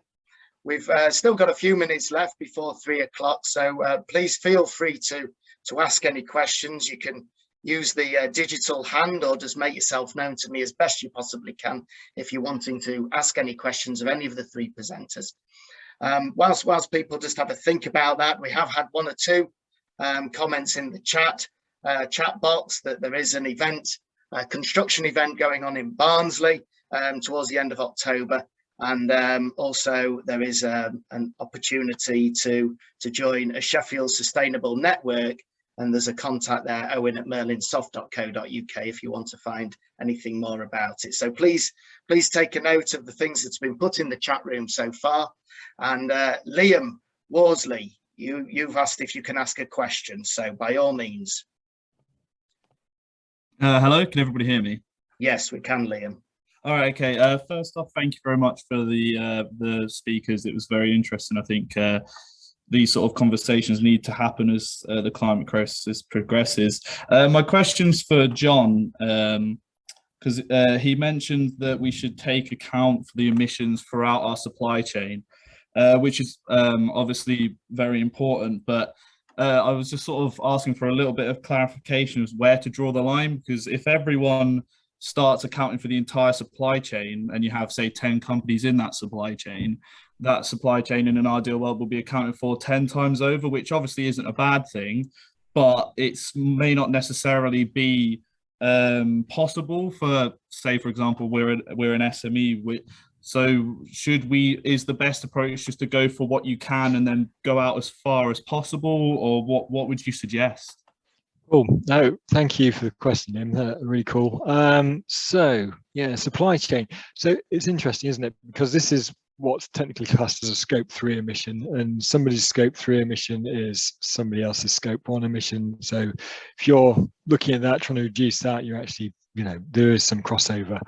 We've still got a few minutes left before 3 o'clock, so please feel free to ask any questions. You can use the digital hand or just make yourself known to me as best you possibly can if you're wanting to ask any questions of any of the three presenters. Whilst people just have a think about that, we have had one or two comments in the chat box that there is an event, a construction event going on in Barnsley towards the end of October, and also there is an opportunity to join a Sheffield Sustainable Network. And there's a contact there, owen@merlinsoft.co.uk, if you want to find anything more about it. So please take a note of the things that's been put in the chat room so far. And Liam Worsley, you've asked if you can ask a question, so by all means. Hello, can everybody hear me? Yes, we can, Liam. All right, okay. First off, thank you very much for the speakers. It was very interesting. I think these sort of conversations need to happen as the climate crisis progresses. My question's for John, because he mentioned that we should take account for the emissions throughout our supply chain, which is obviously very important, but I was just sort of asking for a little bit of clarification as where to draw the line, because if everyone starts accounting for the entire supply chain and you have, say, 10 companies in that supply chain in an ideal world will be accounted for 10 times over, which obviously isn't a bad thing, but it may not necessarily be possible for, say, for example, we're an SME. So is the best approach just to go for what you can and then go out as far as possible, or what would you suggest? Cool. No, thank you for the question, Im. Really cool. So yeah, supply chain. So it's interesting, isn't it? Because this is what's technically classed as a scope 3 emission, and somebody's scope 3 emission is somebody else's scope 1 emission. So if you're looking at that, trying to reduce that, you're actually, there is some crossover.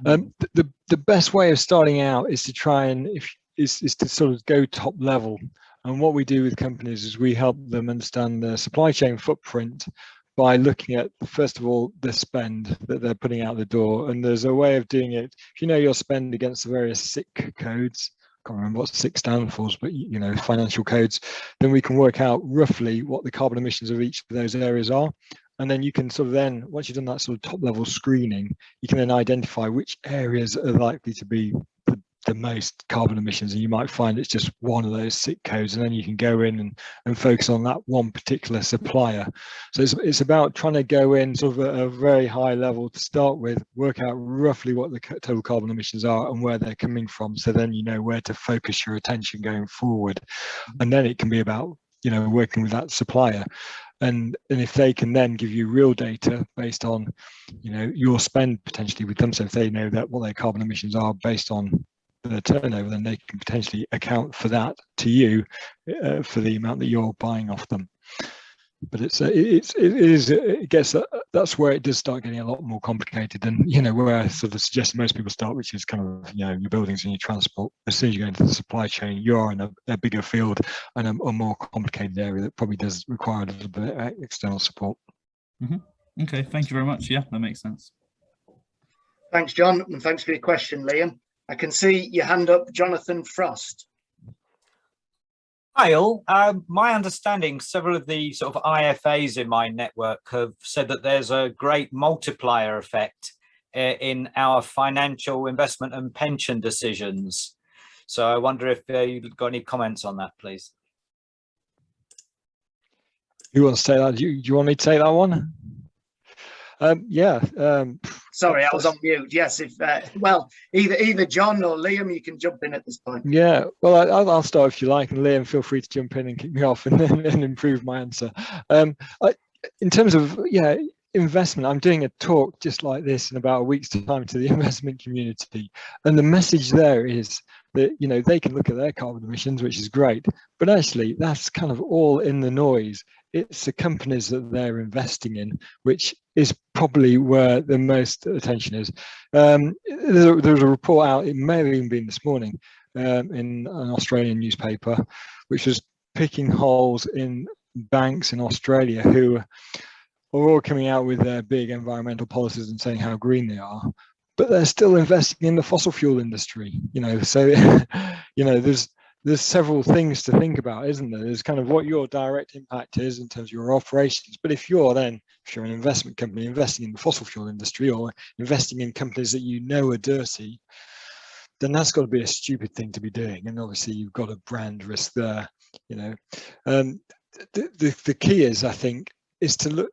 The best way of starting out is to try and is to sort of go top level. And what we do with companies is we help them understand their supply chain footprint by looking at, first of all, the spend that they're putting out the door. And there's a way of doing it. If you know your spend against the various SIC codes, I can't remember what SIC stands for, but financial codes, then we can work out roughly what the carbon emissions of each of those areas are. And then you can sort of then, once you've done that sort of top level screening, you can then identify which areas are likely to be the most carbon emissions, and you might find it's just one of those SIC codes, and then you can go in and focus on that one particular supplier. So it's about trying to go in sort of at a very high level to start with, work out roughly what the total carbon emissions are and where they're coming from, so then you know where to focus your attention going forward. And then it can be about working with that supplier. and if they can then give you real data based on, you know, your spend potentially with them, so if they know that what their carbon emissions are based on the turnover, then they can potentially account for that to you for the amount that you're buying off them. But that's where it does start getting a lot more complicated, and you know, where I sort of suggest most people start, which is kind of, you know, your buildings and your transport. As soon as you go into the supply chain, you are in a bigger field and a more complicated area that probably does require a little bit of external support. Okay, thank you very much. Yeah, that makes sense. Thanks, John, and thanks for your question, Liam. I can see your hand up, Jonathan Frost. Hi all. My understanding, several of the sort of IFAs in my network have said that there's a great multiplier effect in our financial investment and pension decisions. So I wonder if you've got any comments on that, please. Who wants to take that? Do you want me to take that one? Sorry, I was on mute. Yes, if well, either John or Liam, you can jump in at this point. Yeah, well, I'll start if you like, and Liam, feel free to jump in and kick me off and improve my answer. In terms of investment, I'm doing a talk just like this in about a week's time to the investment community, and the message there is that, you know, they can look at their carbon emissions, which is great, but actually that's kind of all in the noise. It's the companies that they're investing in, which is probably where the most attention is. There was a report out, it may have even been this morning, in an Australian newspaper, which was picking holes in banks in Australia who are all coming out with their big environmental policies and saying how green they are, but they're still investing in the fossil fuel industry, you know. So, you know, there's several things to think about, isn't there? There's kind of what your direct impact is in terms of your operations. But if you're an investment company investing in the fossil fuel industry or investing in companies that you know are dirty, then that's got to be a stupid thing to be doing. And obviously you've got a brand risk there, you know. The key is, I think, is to look,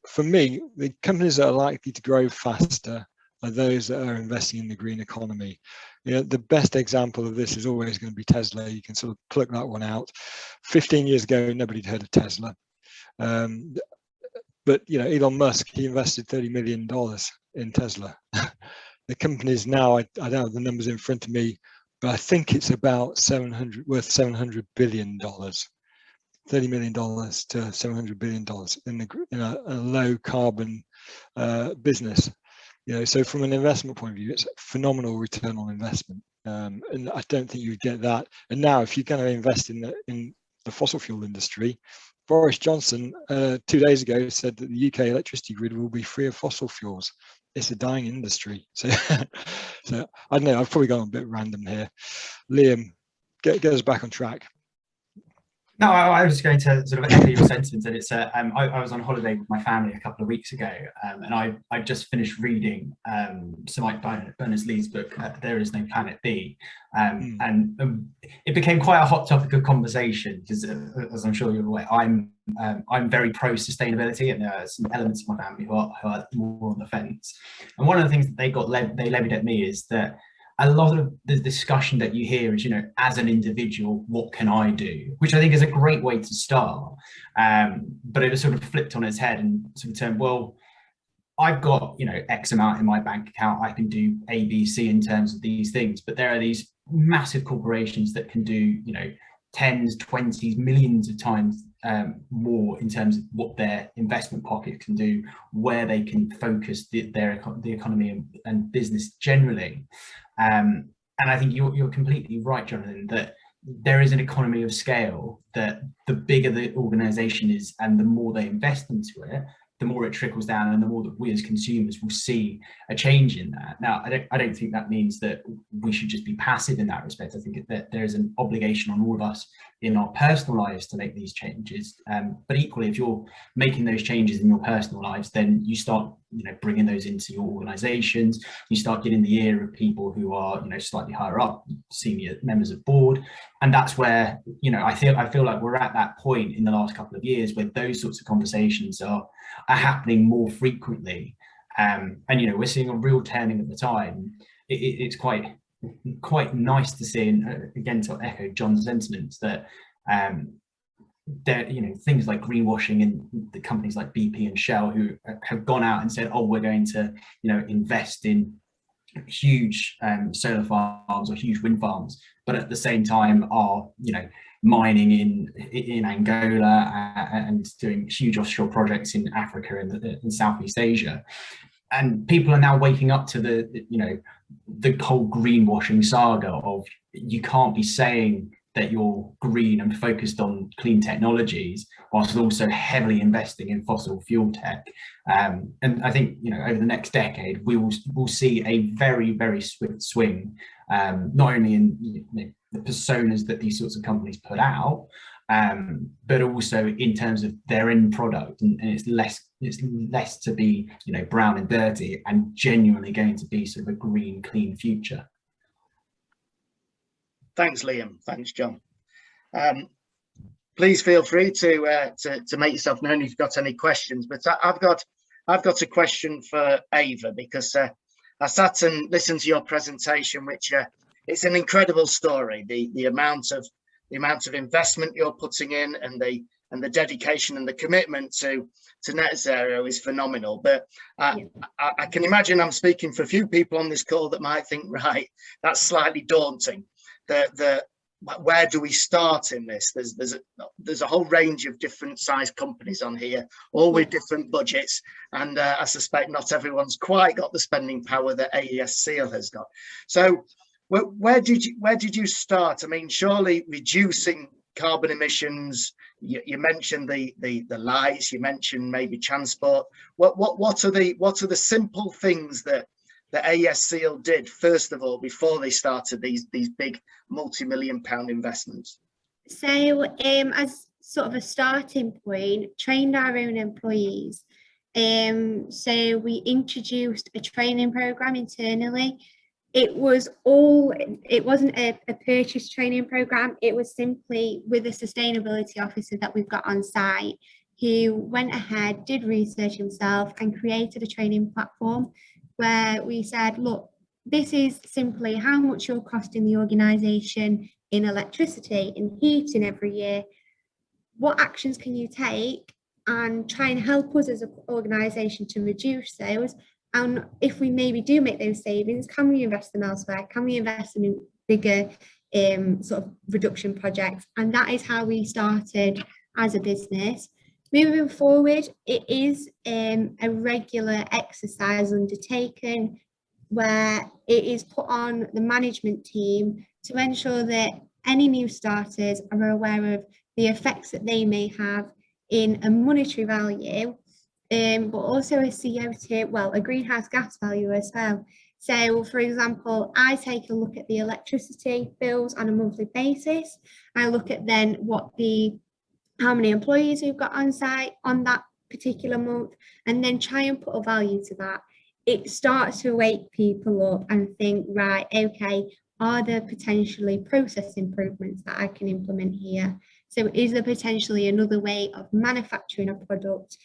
for me, the companies that are likely to grow faster are those that are investing in the green economy. You know, the best example of this is always going to be Tesla. You can sort of pluck that one out. 15 years ago, nobody had heard of Tesla. But, you know, Elon Musk, he invested $30 million in Tesla. The company's now, I don't have the numbers in front of me, but I think it's about worth $700 billion. $30 million to $700 billion in a low carbon business. You know, so from an investment point of view, it's a phenomenal return on investment, and I don't think you would get that. And now, if you're going to invest in the fossil fuel industry, Boris Johnson 2 days ago said that the UK electricity grid will be free of fossil fuels. It's a dying industry. So, so I don't know. I've probably gone a bit random here. Liam, get us back on track. No, I was going to sort of echo your sentiment, and it's I was on holiday with my family a couple of weeks ago, and I just finished reading Sir Mike Berners-Lee's book, There Is No Planet B, and it became quite a hot topic of conversation because, as I'm sure you're aware, I'm very pro sustainability, and there are some elements of my family who are more on the fence. And one of the things that they levied at me is that a lot of the discussion that you hear is, you know, as an individual, what can I do? Which I think is a great way to start. But it was sort of flipped on its head and sort of turned, well, I've got, you know, X amount in my bank account. I can do A, B, C in terms of these things. But there are these massive corporations that can do, you know, tens, 20s, millions of times more in terms of what their investment pocket can do, where they can focus the economy and business generally. And I think you're completely right, Jonathan, that there is an economy of scale, that the bigger the organization is and the more they invest into it, the more it trickles down and the more that we as consumers will see a change in that. Now, I don't think that means that we should just be passive in that respect. I think that there is an obligation on all of us in our personal lives to make these changes. But equally, if you're making those changes in your personal lives, then you start, you know, bringing those into your organizations. You start getting the ear of people who are, you know, slightly higher up, senior members of board. And that's where, you know, I feel like we're at that point in the last couple of years where those sorts of conversations are happening more frequently. And, you know, we're seeing a real turning of the time. It's quite nice to see, and again, to echo John's sentiments, that there, you know, things like greenwashing in the companies like BP and Shell, who have gone out and said, oh, we're going to, you know, invest in huge solar farms or huge wind farms, but at the same time are, you know, mining in Angola and doing huge offshore projects in Africa and in Southeast Asia. And people are now waking up to the, you know, the whole greenwashing saga of, you can't be saying that you're green and focused on clean technologies whilst also heavily investing in fossil fuel tech. And I think, you know, over the next decade, we'll see a very, very swift swing, not only in, you know, the personas that these sorts of companies put out, but also in terms of their end product, and it's less to be, you know, brown and dirty, and genuinely going to be sort of a green, clean future. Thanks, Liam. Thanks, John. Please feel free to make yourself known if you've got any questions. But I've got a question for Ava, because I sat and listened to your presentation, which it's an incredible story. The amount of investment you're putting in, and the dedication and the commitment to net zero is phenomenal. But I can imagine I'm speaking for a few people on this call that might think, right, that's slightly daunting. Where do we start in this? There's a whole range of different size companies on here, all with different budgets, and I suspect not everyone's quite got the spending power that Aesc has got. So where did you start? I mean, surely reducing carbon emissions. You mentioned the lights. You mentioned maybe transport. What are the simple things that Aesc did first of all before they started these big multi-million-pound investments? So as sort of a starting point, trained our own employees. So we introduced a training program internally. It wasn't a purchase training program. It was simply with a sustainability officer that we've got on site, who went ahead, did research himself, and created a training platform where we said, look, this is simply how much you're costing the organisation in electricity, in heating every year. What actions can you take and try and help us as an organisation to reduce those? And if we maybe do make those savings, can we invest them elsewhere? Can we invest in bigger sort of reduction projects? And that is how we started as a business. Moving forward, it is a regular exercise undertaken where it is put on the management team to ensure that any new starters are aware of the effects that they may have in a monetary value, but also a CO2, well, a greenhouse gas value as well. So, for example, I take a look at the electricity bills on a monthly basis. I look at then how many employees we've got on site on that particular month, and then try and put a value to that. It starts to wake people up and think, right, okay, are there potentially process improvements that I can implement here? So is there potentially another way of manufacturing a product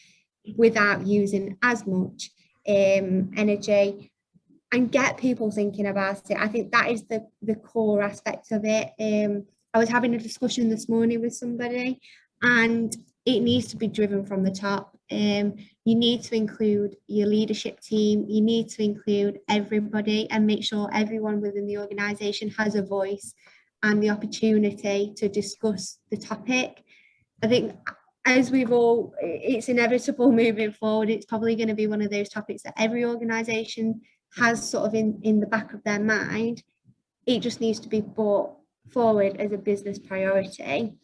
without using as much energy, and get people thinking about it? I think that is the core aspect of it. I was having a discussion this morning with somebody, and it needs to be driven from the top. You need to include your leadership team. You need to include everybody and make sure everyone within the organisation has a voice and the opportunity to discuss the topic. I think as it's inevitable moving forward, it's probably going to be one of those topics that every organisation has sort of in the back of their mind. It just needs to be brought forward as a business priority.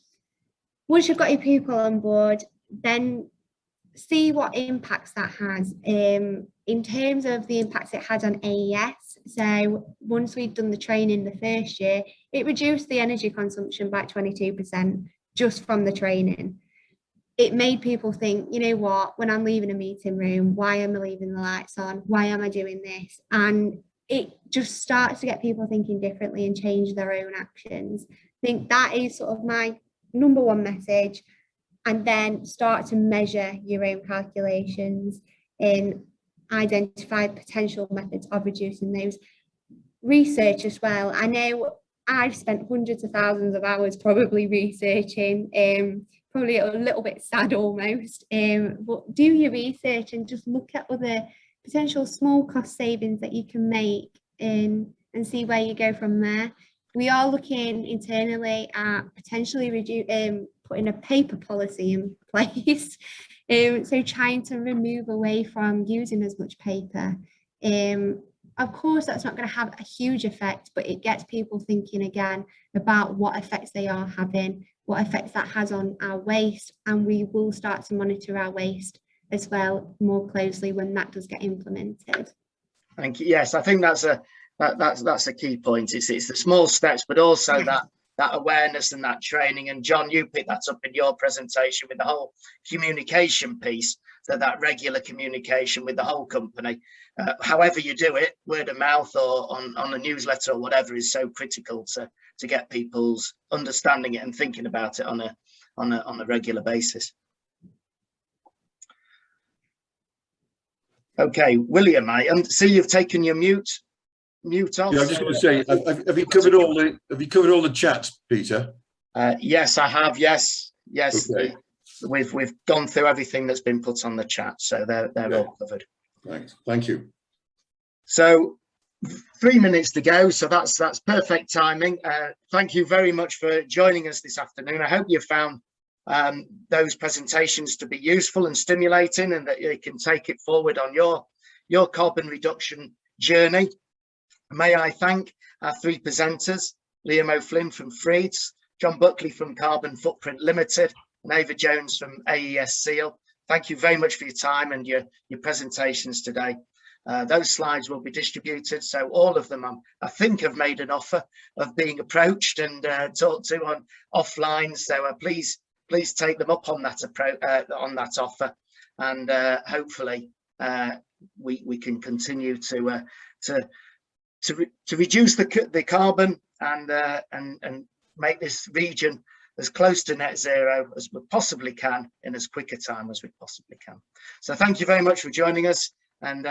Once you've got your people on board, then see what impacts that has. In terms of the impacts it had on AES, so once we'd done the training the first year, it reduced the energy consumption by 22% just from the training. It made people think, you know what, when I'm leaving a meeting room, why am I leaving the lights on? Why am I doing this? And it just starts to get people thinking differently and change their own actions. I think that is sort of my number one message. And then start to measure your own calculations and identify potential methods of reducing those. Research as well. I know I've spent hundreds of thousands of hours probably researching probably a little bit sad almost. But do your research and just look at other potential small cost savings that you can make and see where you go from there. We are looking internally at potentially putting a paper policy in place. So trying to remove away from using as much paper. Of course, that's not going to have a huge effect, but it gets people thinking again about what effects they are having, what effects that has on our waste, and we will start to monitor our waste as well more closely when that does get implemented. Thank you. Yes, I think that's a key point. It's the small steps, but also that awareness and that training. And John, you picked that up in your presentation with the whole communication piece, that regular communication with the whole company. However you do it, word of mouth or on a newsletter or whatever, is so critical to get people's understanding it and thinking about it on a regular basis. Okay, William, I see you've taken your mute off. Yeah, I'm just going to say, have you covered all the chats, Peter? Yes, I have. Yes. Okay. We've gone through everything that's been put on the chat, so they're all covered. Thanks. Thank you. So 3 minutes to go, so that's perfect timing. Thank you very much for joining us this afternoon. I hope you found those presentations to be useful and stimulating, and that you can take it forward on your carbon reduction journey. May I thank our three presenters, Liam O'Flynn from Freeths, John Buckley from Carbon Footprint Limited, and Ava Jones from Aesc. Thank you very much for your time and your presentations today. Those slides will be distributed, so all of them I think have made an offer of being approached and talked to on offline. So please take them up on that offer, and hopefully we can continue to reduce the carbon and make this region as close to net zero as we possibly can in as quick a time as we possibly can. So thank you very much for joining us, and